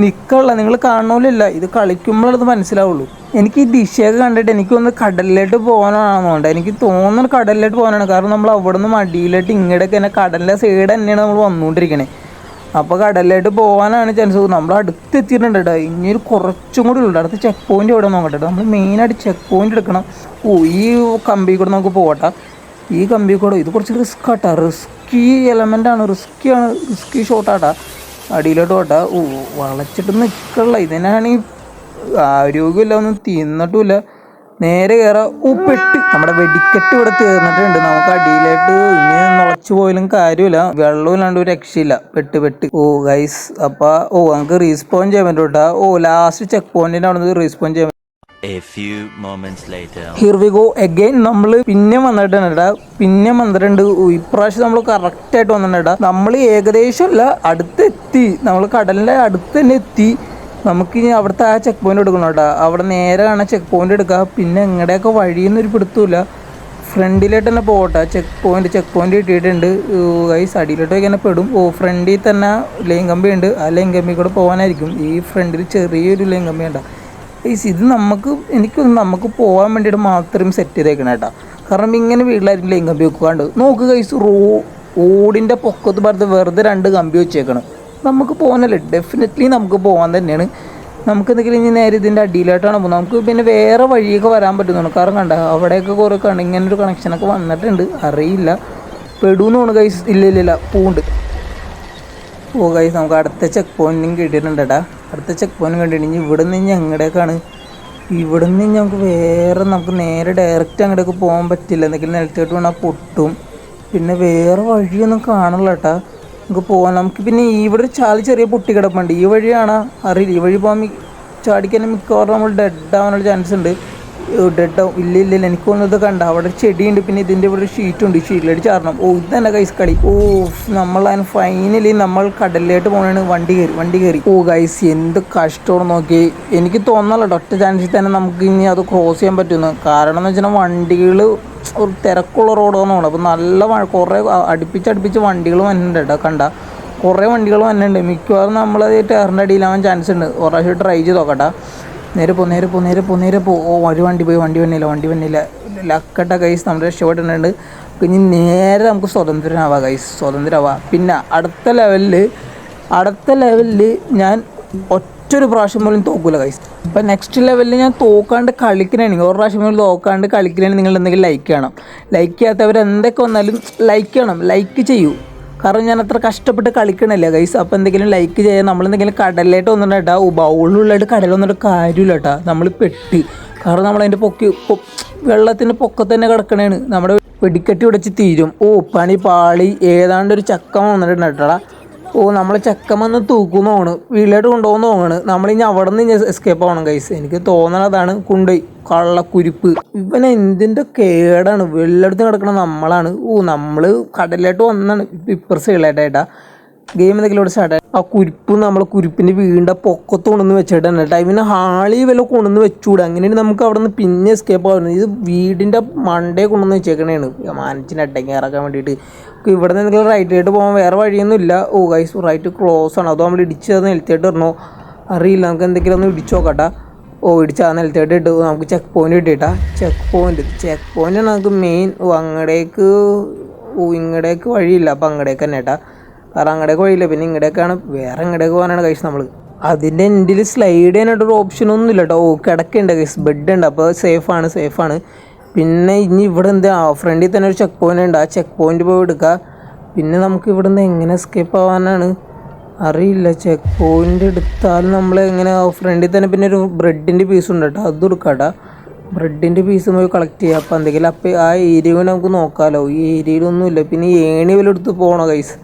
നിൽക്കാനുള്ള. നിങ്ങൾ കാണണമില്ല, ഇത് കളിക്കുമ്പോഴത് മനസ്സിലാവുള്ളൂ. എനിക്ക് ഈ ദിശയൊക്കെ കണ്ടിട്ട് എനിക്കൊന്ന് കടലിലോട്ട് പോകാനാണെന്നുണ്ട്. എനിക്ക് തോന്നുന്നത് കടലിലോട്ട് പോകാനാണ്. കാരണം നമ്മൾ അവിടെ നിന്ന് മടിയിലോട്ട് ഇങ്ങോട്ടൊക്കെ തന്നെ കടലിലെ സൈഡ് തന്നെയാണ് നമ്മൾ വന്നുകൊണ്ടിരിക്കണേ. അപ്പോൾ കടലിലോട്ട് പോകാനാണ് ചാൻസ്. നമ്മൾ അടുത്തെത്തിയിട്ടുണ്ട് കേട്ടോ. ഇനി ഒരു കുറച്ചും കൂടി ഉള്ളൂ. അടുത്ത ചെക്ക് പോയിന്റ് എവിടെ നോക്കട്ടെ. നമ്മൾ മെയിനായിട്ട് ചെക്ക് പോയിന്റ് എടുക്കണം. ഈ കമ്പി കൂടെ നമുക്ക് പോകട്ടെ. ഈ കമ്പി കൂടെ ഇത് കുറച്ച് റിസ്ക് ആട്ടാ. റിസ്കി എലമെൻ്റാണ്. റിസ്കി ഷോട്ടാട്ടാ. അടിയിലോട്ട് പോട്ടാ. വളച്ചിട്ട് നിൽക്കള്ള. ഇതിനാണെങ്കിൽ ആരോഗ്യമില്ല, ഒന്നും തിന്നിട്ടുമില്ല. നേരെ കയറാം. പെട്ട്. നമ്മുടെ വെടിക്കെട്ട് ഇവിടെ തീർന്നിട്ടുണ്ട്. നമുക്ക് അടിയിലായിട്ട് ഇനി മുളച്ചു പോയാലും കാര്യമില്ല. വെള്ളമില്ലാണ്ട് ഒരു രക്ഷയില്ല. പെട്ട്. ഗൈസ് അപ്പോൾ നമുക്ക് റീസ്പോൺ ചെയ്യാൻ പറ്റും കേട്ടോ. ലാസ്റ്റ് ചെക്ക് പോയിന്റിൻ്റെ അവിടെ നിന്ന് റീസ്പോൺ ചെയ്യാൻ. Here we go again. നമ്മൾ പിന്നെ വന്നിട്ടുണ്ട്. ഇപ്രാവശ്യം നമ്മൾ കറക്റ്റായിട്ട് വന്നിട്ടുണ്ട്. നമ്മൾ ഏകദേശം അല്ല, അടുത്തെത്തി. നമ്മൾ കടലിൻ്റെ അടുത്ത് തന്നെ എത്തി. നമുക്കിനി അവിടുത്തെ ആ ചെക്ക് പോയിന്റ് എടുക്കണം കേട്ടോ. അവിടെ നേരെ കാണാൻ ചെക്ക് പോയിന്റ് എടുക്കുക. പിന്നെ എങ്ങടെയൊക്കെ വഴിയെന്നൊരു പിടുത്തമില്ല. ഫ്രണ്ടിലായിട്ട് തന്നെ പോകട്ടെ. ചെക്ക് പോയിന്റ് കിട്ടിയിട്ടുണ്ട് ഗൈസ്. അടിയിലോട്ട് ഇങ്ങനെ പെടും. ഫ്രണ്ടിൽ തന്നെ ലൈൻ കമ്പി ഉണ്ട്. ആ ലൈൻ കമ്പി കൂടെ പോകാനായിരിക്കും. ഈ ഫ്രണ്ടിൽ ചെറിയൊരു ലൈൻ കമ്പി ഉണ്ട് ഗൈസ്. ഇത് നമുക്ക് പോകാൻ വേണ്ടിയിട്ട് മാത്രം സെറ്റ് ചെയ്തേക്കണം കേട്ടോ. കാരണം ഇങ്ങനെ വീട്ടിലായിരിക്കും ലൈൻ കമ്പി വെക്കാണ്ട്. നോക്ക് ഗൈസ്, റോഡിൻ്റെ പൊക്കത്ത് പറഞ്ഞ് വെറുതെ 2 കമ്പി വെച്ചേക്കണം. നമുക്ക് പോകാനല്ലേ, ഡെഫിനറ്റ്ലി നമുക്ക് പോകാൻ തന്നെയാണ്. നമുക്ക് എന്തെങ്കിലും ഇനി നേരെ ഇതിൻ്റെ അടിയിലായിട്ടാണ് പോകുന്നത്. നമുക്ക് പിന്നെ വേറെ വഴിയൊക്കെ വരാൻ പറ്റുന്നുണ്ട്. കാരണം കണ്ട അവിടെയൊക്കെ കുറേ ഇങ്ങനൊരു കണക്ഷനൊക്കെ വന്നിട്ടുണ്ട്. അറിയില്ല പെടുമെന്ന് തോന്നുന്നു ഗൈസ്. ഇല്ല പൂണ്ട്. ഓ ഗൈസ് നമുക്ക് അടുത്ത ചെക്ക് പോയിന്റും കിട്ടിയിട്ടുണ്ട് കേട്ടാ. അടുത്ത ചെക്ക് പോയിന്റ് കണ്ടിട്ടുണ്ടെങ്കിൽ ഇവിടെ നിന്ന് എങ്ങടേക്കാണ്, ഇവിടെ നിന്ന് നമുക്ക് വേറെ നമുക്ക് നേരെ ഡയറക്റ്റ് അങ്ങോട്ടേക്ക് പോകാൻ പറ്റില്ല. എന്തെങ്കിലും നിലത്തോട്ട് വേണം പൊട്ടും. പിന്നെ വേറെ വഴിയൊന്നും കാണില്ല കേട്ടാ നമുക്ക് പോകാൻ. നമുക്ക് പിന്നെ ഇവിടെ ഒരു ചെറിയ പൊട്ടി കിടപ്പുണ്ട്. ഈ വഴിയാണ് അറിയില്ല. ഈ വഴി പോകാൻ ചാടിക്കാൻ മിക്കവാറും നമ്മൾ ഡെഡ് ആവാനുള്ള ചാൻസ് ഉണ്ട്. ഡെഡ് ആവും. ഇല്ല എനിക്ക് തോന്നുന്നത് കണ്ട അവിടെ ചെടിയുണ്ട്. പിന്നെ ഇതിൻ്റെ ഇവിടെ ഒരു ഷീറ്റുണ്ട്. ഈ ഷീറ്റിലേക്ക് ചാടണം. ഓ ഇത് തന്നെ ഗൈസ് കളി. ഓ നമ്മളതിന് ഫൈനലി നമ്മൾ കടലിലോട്ട് പോകണാണ്. വണ്ടി കയറി. ഓ ഗൈസ് എന്ത് കഷ്ടമാണ് നോക്കി. എനിക്ക് തോന്നല്ലോ ഒറ്റ ചാൻസിൽ തന്നെ നമുക്ക് ഇനി അത് ക്രോസ് ചെയ്യാൻ പറ്റുന്നു. കാരണം എന്ന് വെച്ചാൽ വണ്ടികൾ ഒരു തിരക്കുള്ള റോഡാണെന്നാണ്. അപ്പോൾ നല്ല കുറേ അടുപ്പിച്ച് വണ്ടികൾ വന്നിട്ടുണ്ട് കേട്ടോ. കണ്ട കുറേ വണ്ടികൾ വന്നിട്ടുണ്ട്. മിക്കവാറും നമ്മളത് ടയറിൻ്റെ അടിയിലാവാൻ ചാൻസ് ഉണ്ട്. ഒരു പ്രാവശ്യം ട്രൈ ചെയ്ത് നോക്കട്ടെ. നേരെ പോ. ഓ ഒരു വണ്ടി പോയി. വണ്ടി വന്നില്ല. ലക്കട്ട ഗൈസ് നമ്മൾ രക്ഷപ്പെട്ടിട്ടുണ്ട്. ഇനി നേരെ നമുക്ക് സ്വതന്ത്രമാവാം. പിന്നെ അടുത്ത ലെവലിൽ ഞാൻ ഒറ്റൊരു പ്രാവശ്യം പോലും തോക്കൂല ഗൈസ്. ഇപ്പം നെക്സ്റ്റ് ലെവലിൽ ഞാൻ തോക്കാണ്ട് കളിക്കണമെങ്കിൽ ഒരു പ്രാവശ്യം പോലും തോക്കാണ്ട് കളിക്കണമെങ്കിൽ നിങ്ങൾ എന്തെങ്കിലും ലൈക്ക് ചെയ്യണം. ലൈക്ക് ചെയ്യാത്തവർ എന്തൊക്കെ വന്നാലും ലൈക്ക് ചെയ്യണം. ലൈക്ക് ചെയ്യൂ. കാരണം ഞാൻ അത്ര കഷ്ടപ്പെട്ട് കളിക്കണില്ല ഗൈസ്. അപ്പോൾ എന്തെങ്കിലും ലൈക്ക് ചെയ്യാൻ നമ്മളെന്തെങ്കിലും കടലിലായിട്ട് വന്നിട്ട് കേട്ടാ ബൗളിലുള്ളതായിട്ട് കടലിൽ വന്നിട്ട് കാര്യമില്ല കേട്ടാ. നമ്മൾ പെട്ട്. കാരണം നമ്മളതിൻ്റെ വെള്ളത്തിൻ്റെ പൊക്കത്ത് തന്നെ കിടക്കണേണ്. നമ്മുടെ വെടിക്കെട്ടി ഉടച്ച് തീരും. ഓ പണി പാളി. ഏതാണ്ട് ഒരു ചക്കം വന്നിട്ടുണ്ട് കേട്ടാ. ഓ നമ്മളെ ചക്കം വന്ന് തൂക്കുന്നതാണ്. വീട്ടിലോട്ട് കൊണ്ടുപോകുന്ന തോന്നാണ്. നമ്മളിനി അവിടെ നിന്ന് എസ്കേപ്പ് ആവണം ഗൈസ്. എനിക്ക് തോന്നണതാണ്. കൊണ്ടുപോയി കള്ളക്കുരിപ്പ്. ഇവനെ എന്തിൻ്റെ കേടാണ്. വെള്ളെടുത്ത് കിടക്കണ നമ്മളാണ്. ഓ നമ്മൾ കടലിലോട്ട് വന്നാണ്. ഇപ്പർ സൈഡിലായിട്ടാ ഗെയിം എന്തെങ്കിലും ഇവിടെ സ്റ്റാർട്ട്. ആ കുരിപ്പ് നമ്മളെ കുരിപ്പിൻ്റെ വീടിൻ്റെ പൊക്കത്ത് കൊണ്ടുവന്ന് വെച്ചിട്ടാണ് കേട്ടോ. ഇവനെ ഹാളി വില കൊണ്ടുവന്ന് വെച്ചുകൂടെ. അങ്ങനെയാണ് നമുക്ക് അവിടെ നിന്ന് പിന്നെ എസ്കേപ്പ് ആവുന്നത്. ഇത് വീടിൻ്റെ മണ്ടയെ കൊണ്ടുവന്ന് വെച്ചേക്കണേണ് മാനച്ചിൻ്റെ അട്ടയ്ക്ക് ഇറക്കാൻ വേണ്ടിയിട്ട്. ഇവിടെ നിന്ന് എന്തെങ്കിലും റൈറ്റായിട്ട് പോകാൻ വേറെ വഴിയൊന്നും ഇല്ല. ഓ ഗൈസ് റൈറ്റ് ക്ലോസ് ആണ്. അതോ നമ്മൾ ഇടിച്ച് അത് നിലത്തിയിട്ട് ഇടണോ അറിയില്ല. നമുക്ക് എന്തെങ്കിലും ഒന്ന് ഇടിച്ച് നോക്കട്ടെ. ഓ ഇടിച്ച് ആ നിലത്തിയിട്ട് ഇട്ട് നമുക്ക് ചെക്ക് പോയിന്റ് കിട്ടിയിട്ടാ. ചെക്ക് പോയിൻ്റാണ് നമുക്ക് മെയിൻ. ഇങ്ങടേക്ക് വഴിയില്ല. അപ്പോൾ അങ്ങടേക്ക് തന്നെ കേട്ടാ. കാരണം അങ്ങടേക്ക് വഴിയില്ല. പിന്നെ ഇങ്ങടേക്കാണ് വേറെ ഇങ്ങടേക്ക് പോകാനാണ് ഗൈസ് നമ്മൾ. അതിൻ്റെ എൻഡിൽ സ്ലൈഡ് ചെയ്യാനായിട്ടൊരു ഓപ്ഷനൊന്നും ഇല്ല കേട്ടോ. ഓ കിടക്കുന്നുണ്ട് ഗൈസ്. ബെഡ് ഉണ്ട്. അപ്പോൾ സേഫാണ്. പിന്നെ ഇനി ഇവിടെ ഫ്രണ്ടിൽ തന്നെ ഒരു ചെക്ക് പോയിൻ്റ് ഉണ്ട്. ആ ചെക്ക് പോയിൻ്റ് പോയി എടുക്കുക. പിന്നെ നമുക്ക് ഇവിടെ നിന്ന് എങ്ങനെ എസ്കേപ്പ് ആവാനാണ് അറിയില്ല. ചെക്ക് പോയിൻ്റ് എടുത്താൽ നമ്മൾ എങ്ങനെ ഫ്രണ്ടിൽ തന്നെ പിന്നെ ഒരു ബ്രെഡിൻ്റെ പീസ് ഉണ്ട് കേട്ടോ. അത് എടുക്കാട്ടാ. ബ്രെഡിൻ്റെ പീസ് പോയി കളക്ട് ചെയ്യുക. അപ്പോൾ എന്തെങ്കിലും അപ്പോൾ ആ ഏരിയ നമുക്ക് നോക്കാമല്ലോ. ഈ ഏരിയയിലൊന്നുമില്ല. പിന്നെ ഏണി വല്ല എടുത്ത് പോകണോ ഗൈസ്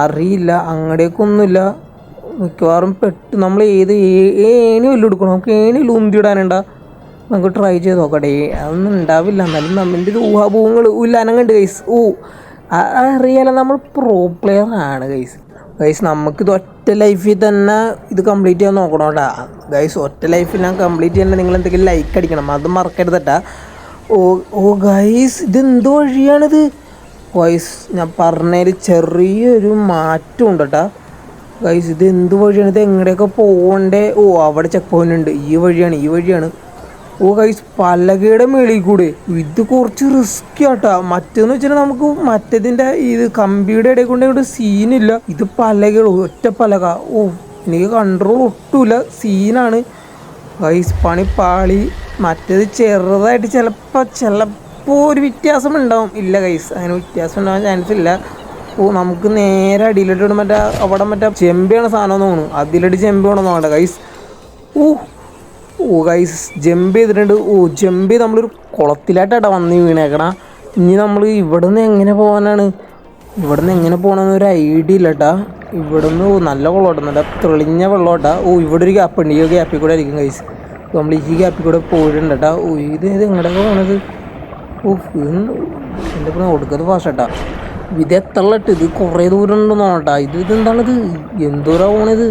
അറിയില്ല. അങ്ങടേക്കൊന്നുമില്ല. മിക്കവാറും നമ്മൾ ഏണി വല്ല എടുക്കണം. നമുക്ക് ഏണിയിൽ ഉന്തിയിടാനുണ്ടാ. നമുക്ക് ട്രൈ ചെയ്ത് നോക്കട്ടെ. അതൊന്നും ഉണ്ടാവില്ല. എന്നാലും നമ്മൻ്റെ ഒരു ഊഹാഭൂഹങ്ങൾ അനങ്ങുണ്ട് ഗൈസ്. അറിയാലോ നമ്മൾ പ്രോ പ്ലെയർ ആണ് ഗൈസ്. നമുക്കിത് ഒറ്റ ലൈഫിൽ തന്നെ ഇത് കംപ്ലീറ്റ് ചെയ്യാൻ നോക്കണം കേട്ടാ ഗൈസ്. ഒറ്റ ലൈഫിൽ ഞാൻ കംപ്ലീറ്റ് ചെയ്യണമെങ്കിൽ നിങ്ങൾ എന്തെങ്കിലും ലൈക്ക് അടിക്കണം. അത് മറക്കരുത് കേട്ടാ. ഓ ഗൈസ് ഇതെന്ത് വഴിയാണിത് ഗൈസ്. ഞാൻ പറഞ്ഞതിൽ ചെറിയൊരു മാറ്റം ഉണ്ട് കേട്ടാ ഗൈസ്. ഇത് എന്ത് വഴിയാണ്? ഇത് എങ്ങടെയൊക്കെ പോകണ്ടേ? ഓ അവിടെ ചെക്ക് പോയിൻ്റ് ഉണ്ട്. ഈ വഴിയാണ്. ഓ ഗൈസ് പലകയുടെ മേളിൽ കൂടെ. ഇത് കുറച്ച് റിസ്ക് ആട്ടാ. മറ്റേന്ന് വെച്ചാൽ നമുക്ക് മറ്റേതിൻ്റെ ഇത് കമ്പിയുടെ ഇടയിൽ കൊണ്ട് ഇവിടെ സീനില്ല. ഇത് ഒറ്റ പലക. ഓ എനിക്ക് കൺട്രോൾ ഒട്ടുമില്ല. സീനാണ് ഗൈസ്. പണി പാളി. മറ്റേത് ചെറുതായിട്ട് ചിലപ്പോൾ ഒരു വ്യത്യാസം ഉണ്ടാവും. ഇല്ല ഗൈസ് അങ്ങനെ വ്യത്യാസം ഉണ്ടാവാൻ ചാൻസ് ഇല്ല. ഓ നമുക്ക് നേരെ അടിയിലിട്ട് അവിടെ ചെമ്പിയാണ് സാധനം തോന്നുന്നു. അതിലടി ചെമ്പ് വേണമെന്ന് വേണ്ട ഗൈസ്. ഓ ഗൈസ് ജമ്പ് ചെയ്തിട്ടുണ്ട്. ജമ്പ് ചെയ്ത് നമ്മളൊരു കുളത്തിലായിട്ടാ വന്ന് വീണേക്കണ. ഇനി നമ്മൾ ഇവിടെ നിന്ന് എങ്ങനെ പോകാനാണ്? എങ്ങനെ പോകണമെന്നൊരു ഐഡിയ ഇല്ല കേട്ടാ. ഇവിടെ നിന്ന് നല്ല വെള്ളം നല്ല തെളിഞ്ഞ വെള്ളം കേട്ടാ. ഇവിടെ ഒരു ഗ്യാപ്പ് ഉണ്ട്. ഈ ഗ്യാപ്പിൽ കൂടെ ആയിരിക്കും ഗൈസ്. നമ്മൾ ഈ ഗ്യാപ്പിൽ കൂടെ പോയിട്ടുണ്ട് കേട്ടാ. ഇത് എങ്ങനെയൊക്കെ പോകണത്? എൻ്റെ ഇപ്പം കൊടുക്കത് ഫാസ്റ്റ് കേട്ടാ. ഇത് എത്രട്ട് ഇത് കുറേ ദൂരം ഉണ്ടെന്ന് നോട്ടാ. ഇതെന്താണിത്? എന്തോരാ പോണത്?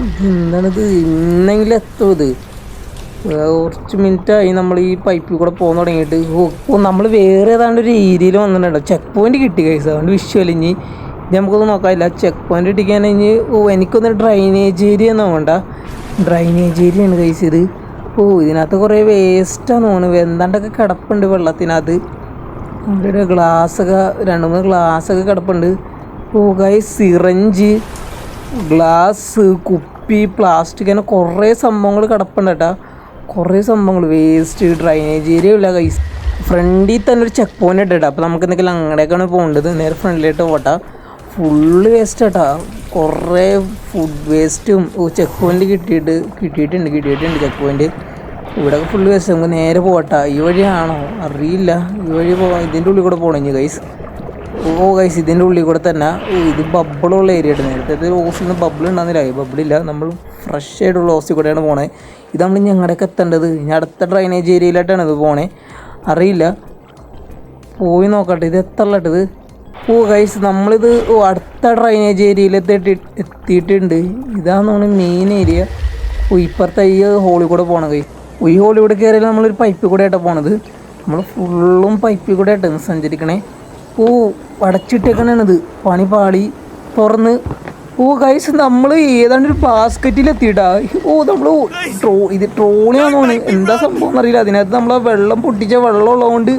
ഇതെന്താണിത്? ഇന്നെങ്കിലും എത്തും. ഇത് കുറച്ച് മിനിറ്റായി നമ്മൾ ഈ പൈപ്പിൽ കൂടെ പോകാൻ തുടങ്ങിയിട്ട്. നമ്മൾ വേറെ ഏതാണ്ട് ഒരു ഏരിയയിൽ വന്നിട്ടുണ്ടോ. ചെക്ക് പോയിന്റ് കിട്ടി ഗൈസ്. അതുകൊണ്ട് വിഷ്വലിഞ്ഞ് നമുക്കൊന്നും നോക്കാനില്ല. ചെക്ക് പോയിന്റ് കിട്ടിക്കാൻ കഴിഞ്ഞ് എനിക്കൊന്ന് ഡ്രൈനേജ് ഏരിയ ഒന്നും വേണ്ട. ഡ്രൈനേജ് ഏരിയയാണ് ഗൈസ് ഇത്. ഇതിനകത്ത് കുറേ വേസ്റ്റാന്ന് തോന്നുന്നു. എന്താണ്ടൊക്കെ കിടപ്പുണ്ട് വെള്ളത്തിനകത്ത്. അവിടെ ഗ്ലാസ്സൊക്കെ 2-3 ഗ്ലാസ്സൊക്കെ കിടപ്പുണ്ട്. ഗൈസ് സിറഞ്ച്, ഗ്ലാസ്, കുപ്പി, പ്ലാസ്റ്റിക് അങ്ങനെ കുറേ സംഭവങ്ങൾ കിടപ്പുണ്ട് കേട്ടോ. കുറേ സംഭവങ്ങൾ വേസ്റ്റ്. ഡ്രൈനേജ് ഏരിയ ഇല്ല ഗൈസ്. ഫ്രണ്ടിൽ തന്നെ ഒരു ചെക്ക് പോയിന്റ് ഇട്ടിട്ടാ. അപ്പോൾ നമുക്ക് എന്തെങ്കിലും അങ്ങടേക്കാണ് പോകേണ്ടത്. നേരെ ഫ്രണ്ടിലോട്ട് പോട്ടെ. ഫുള്ള് വേസ്റ്റാട്ടാ. കുറേ ഫുഡ് വേസ്റ്റും ചെക്ക് പോയിൻ്റ് കിട്ടിയിട്ടുണ്ട് ചെക്ക് പോയിൻ്റ്. ഇവിടെയൊക്കെ ഫുള്ള് വേസ്റ്റ്. നമുക്ക് നേരെ പോകട്ടാ. ഈ വഴിയാണോ അറിയില്ല. ഈ വഴി പോകാം. ഇതിൻ്റെ ഉള്ളിൽ കൂടെ പോകണം ഗൈസ്. ഗൈസ് ഇതിൻ്റെ ഉള്ളിൽ കൂടെ തന്നെ. ഇത് ബബിളുള്ള ഏരിയ ആയിട്ട്. നേരത്തെ ഹോസ്റ്റലിൽ നിന്ന് ബബിൾ ഉണ്ടാകുന്നില്ല. ബബിളില്ല. നമ്മൾ ഫ്രഷ് ആയിട്ടുള്ള ഹോസ്റ്റലിൽ കൂടെയാണ് പോണേ. ഇത് നമ്മൾ ഞങ്ങളുടെയൊക്കെ എത്തേണ്ടത് ഇനി അടുത്ത ഡ്രൈനേജ് ഏരിയയിലായിട്ടാണ് ഇത് പോണേ. അറിയില്ല, പോയി നോക്കട്ടെ. ഇത് എത്തള്ളട്ടത്. ഗൈസ് നമ്മളിത് അടുത്ത ഡ്രൈനേജ് എത്തിയിട്ടുണ്ട്. ഇതാണെന്നാണ് മെയിൻ ഏരിയ. ഇപ്പുറത്തെ ഈ ഹോളിൽ കൂടെ പോകണം ഗൈസ്. ഈ ഹോളിൽ കൂടെ കയറിയാൽ നമ്മളൊരു പൈപ്പിൽ കൂടെ ആയിട്ടാണ് പോണത്. നമ്മൾ ഫുള്ളും പൈപ്പിൽ കൂടെ ആയിട്ടാണ് സഞ്ചരിക്കണേ. അടച്ചിട്ടേക്കണത് പണി പാളി തുറന്ന്. ഗൈസ് നമ്മൾ ഏതാണ്ട് ഒരു ബാസ്ക്കറ്റിലെത്തിയിട്ടാ. നമ്മൾ ഇത് ട്രോളിയാന്ന് തോന്നുന്നു. എന്താ സംഭവം എന്നറിയില്ല. അതിനകത്ത് നമ്മൾ വെള്ളം പൊട്ടിച്ച വെള്ളം ഉള്ളതുകൊണ്ട്,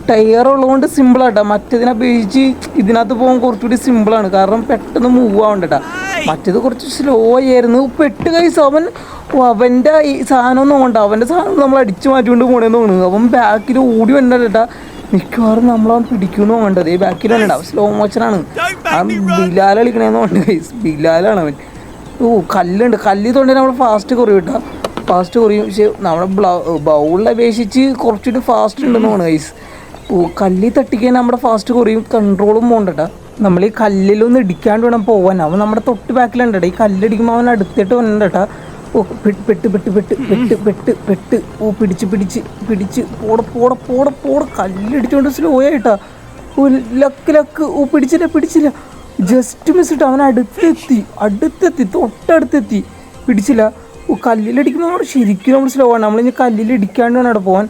ടയർ ഉള്ളതുകൊണ്ട് സിമ്പിളാട്ടാ. മറ്റേതിനെ അപേക്ഷിച്ച് ഇതിനകത്ത് പോകാൻ കുറച്ചുകൂടി സിമ്പിളാണ്. കാരണം പെട്ടെന്ന് മൂവ് ആവണ്ടട്ടാ. മറ്റേത് കുറച്ച് സ്ലോ ആയിരുന്നു. പെട്ട് ഗൈസ് അവൻ്റെ ഈ സാധനം നോക്കണ്ട. അവൻ്റെ സാധനം നമ്മൾ അടിച്ചു മാറ്റിക്കൊണ്ട് പോകണമെന്ന് തോന്നുന്നു. അവൻ ബാക്കിൽ ഓടി വന്നിട്ടാ. മിക്കവാറും നമ്മളവൻ പിടിക്കുമെന്ന് വേണ്ടത്. ഈ ബാക്കിൽ വന്നിട്ടാ. സ്ലോ മോഷനാണ്. ആ ബിലാൽ കളിക്കണേന്ന് വേണ്ട ഗൈസ്. ബിലാലാണ് അവൻ. കല്ലുണ്ട്. കല്ലിൽ തൊണ്ടേ നമ്മൾ ഫാസ്റ്റ് കുറയും കേട്ടാ. ഫാസ്റ്റ് കുറയും. പക്ഷേ നമ്മുടെ ബൗളിൽ അപേക്ഷിച്ച് കുറച്ചുകൂടി ഫാസ്റ്റ് ഉണ്ടെന്ന് തോന്നുന്നു ഗൈസ്. കല്ലിൽ തട്ടിക്കാൻ നമ്മുടെ ഫാസ്റ്റ് കുറയും. കൺട്രോളും പോകണ്ടട്ടാ. നമ്മൾ ഈ കല്ലിലൊന്നും ഇടിക്കാണ്ട് വേണം പോകാൻ. അവൻ നമ്മുടെ തൊട്ട് ബാക്കിലുണ്ടട്ടാ. ഈ കല്ലടിക്കുമ്പോൾ അവൻ അടുത്തിട്ട് വന്നിട്ടാ. പെട്ട് പിടിച്ച് പോട കല്ലടിച്ചോണ്ട് സ്ലോ ആയിട്ടാ. ലക്ക് പിടിച്ചില്ല. ജസ്റ്റ് മിസ്സിട്ട് അവൻ അടുത്തെത്തി തൊട്ടടുത്തെത്തി. പിടിച്ചില്ല. കല്ലിലടിക്കുമ്പോൾ നമ്മൾ ശരിക്കും നമ്മൾ സ്ലോ ആണ്. നമ്മളിനി കല്ലിലിടിക്കാണ്ട് വേണം അവിടെ പോകാൻ.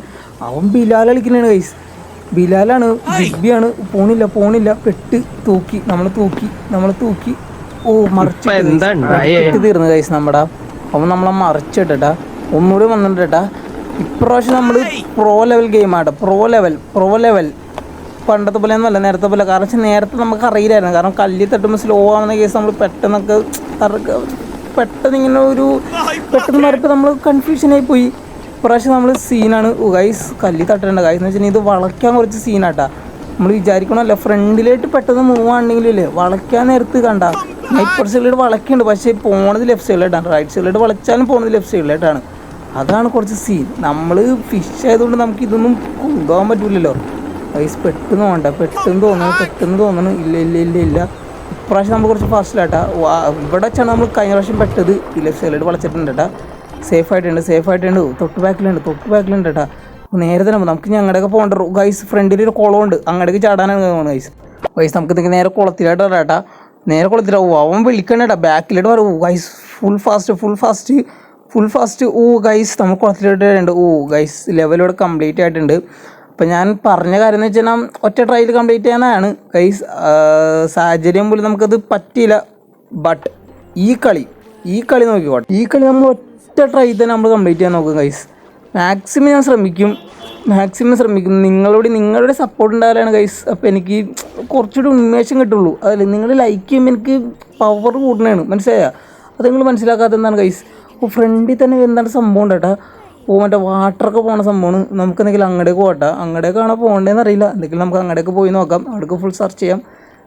അവൻ ബിലാൽ കളിക്കുന്നതാണ് ഗൈസ്. ബിലാലാണ്. ജിബിയാണ്. പോണില്ല. പെട്ട് തൂക്കി. നമ്മളെ തൂക്കി. മറിച്ചിട്ട് തീർന്നു ഗൈസ് നമ്മുടെ. അവൻ നമ്മളെ മറിച്ചിട്ടാ. ഒന്നുകൂടി വന്നിട്ടാ. ഇപ്രാവശ്യം നമ്മൾ പ്രോ ലെവൽ ഗെയിമാട്ടോ. പ്രോ ലെവൽ പണ്ടത്തെ പോലെ ഒന്നുമല്ല, നേരത്തെ പോലെ. കാരണം നേരത്തെ നമുക്ക് അറിയില്ലായിരുന്നു. കാരണം കല്ലിൽ തട്ടുമ്പോൾ സ്ലോ ആവുന്ന കേസ് നമ്മൾ പെട്ടെന്ന് ഇങ്ങനെ പെട്ടെന്ന് മറിപ്പോൾ നമ്മൾ കൺഫ്യൂഷനായി പോയി. ഇപ്രാവശ്യം നമ്മൾ സീനാണ് ഗൈസ്. കല്ലിൽ തട്ടേണ്ട ഗൈസ് എന്ന് വെച്ചാൽ ഇത് വളയ്ക്കാൻ കുറച്ച് സീനാട്ടാ. നമ്മൾ വിചാരിക്കണമല്ലോ ഫ്രണ്ടിലായിട്ട് പെട്ടെന്ന് മൂവ് ആണെങ്കിലേ വളയ്ക്കാൻ നേരത്ത് കണ്ട. ഇപ്പുറത്തെ സൈഡിലോട്ട് വളയ്ക്കുന്നുണ്ട്. പക്ഷേ പോണത് ലെഫ്റ്റ് സൈഡിലായിട്ടാണ്. റൈറ്റ് സൈഡിലോട്ട് വളച്ചാലും പോണത് ലെഫ്റ്റ് സൈഡിലായിട്ടാണ്. അതാണ് കുറച്ച് സീൻ. നമ്മൾ ഫിഷ് ആയതുകൊണ്ട് നമുക്ക് ഇതൊന്നും കൊണ്ടുപോകാൻ പറ്റില്ലല്ലോ ഗൈസ്. പെട്ടെന്ന് തോന്നുന്നു. ഇല്ല. ഇപ്രാവശ്യം നമ്മൾ കുറച്ച് ഫാസ്റ്റിലാട്ടാ. ഇവിടെ വെച്ചാണ് നമ്മൾ കഴിഞ്ഞ പ്രാവശ്യം പെട്ടത്. ഈ ലെഫ്റ്റ് സൈഡിലോട്ട് വളച്ചിട്ടുണ്ട് കേട്ടാ. സേഫ് ആയിട്ടുണ്ട്. തൊട്ട് ബാക്കിലുണ്ട് കേട്ടാ. നേരെ തന്നെ നമുക്ക് ഞങ്ങളുടെയൊക്കെ പോകേണ്ട ഗൈസ്. ഫ്രണ്ടിൽ ഒരു കുളമുണ്ട്. അങ്ങോട്ടേക്ക് ചാടാനാണ് ഗൈസ്. നമുക്ക് ഇതൊക്കെ നേരെ കുളത്തിലായിട്ട് വരാട്ടാ. നേരെ കുളത്തിലാവും. അവൻ വിളിക്കണ്ടേട്ടാ. ബാക്കിലോട്ട് വരും ഗൈസ്. Full fast. ഗൈസ് നമ്മൾ കുളത്തിലോട്ട് വരണ്ട്. ഗൈസ് ലെവലോടെ കംപ്ലീറ്റ് ആയിട്ടുണ്ട്. അപ്പം ഞാൻ പറഞ്ഞ കാര്യം എന്ന് വെച്ചാൽ ഒറ്റ ട്രയൽ കംപ്ലീറ്റ് ചെയ്യാനാണ് ഗൈസ്. സാഹചര്യം പോലും നമുക്കത് പറ്റിയില്ല. ബട്ട് ഈ കളി നോക്കിക്കോട്ടെ. ഈ കളി നമ്മൾ ഒറ്റ ട്രൈ തന്നെ നമ്മൾ കംപ്ലീറ്റ് ചെയ്യാൻ നോക്കും ഗൈസ്. മാക്സിമം ഞാൻ ശ്രമിക്കും. നിങ്ങളുടെ സപ്പോർട്ട് ഉണ്ടായാലാണ് ഗൈസ്. അപ്പോൾ എനിക്ക് കുറച്ചുകൂടി ഉന്മേഷം കിട്ടുള്ളൂ. അതല്ലേ നിങ്ങൾ ലൈക്ക് ചെയ്യുമ്പോൾ എനിക്ക് പവർ കൂട്ടണതാണ്. മനസ്സിലായോ? അത് നിങ്ങൾ മനസ്സിലാക്കാത്ത എന്താണ് ഗൈസ്. ഫ്രണ്ടിൽ തന്നെ എന്താണ് സംഭവം ഉണ്ടേട്ടാ. മറ്റേ വാട്ടറൊക്കെ പോകണ സംഭവമാണ്. നമുക്ക് എന്തെങ്കിലും അങ്ങോട്ടേക്ക് പോകട്ടെ. അങ്ങോട്ടേക്കാണോ പോകേണ്ടതെന്ന് അറിയില്ല. എന്തെങ്കിലും നമുക്ക് അങ്ങോട്ടേക്ക് പോയി നോക്കാം. അവിടേക്ക് ഫുൾ സെർച്ച് ചെയ്യാം.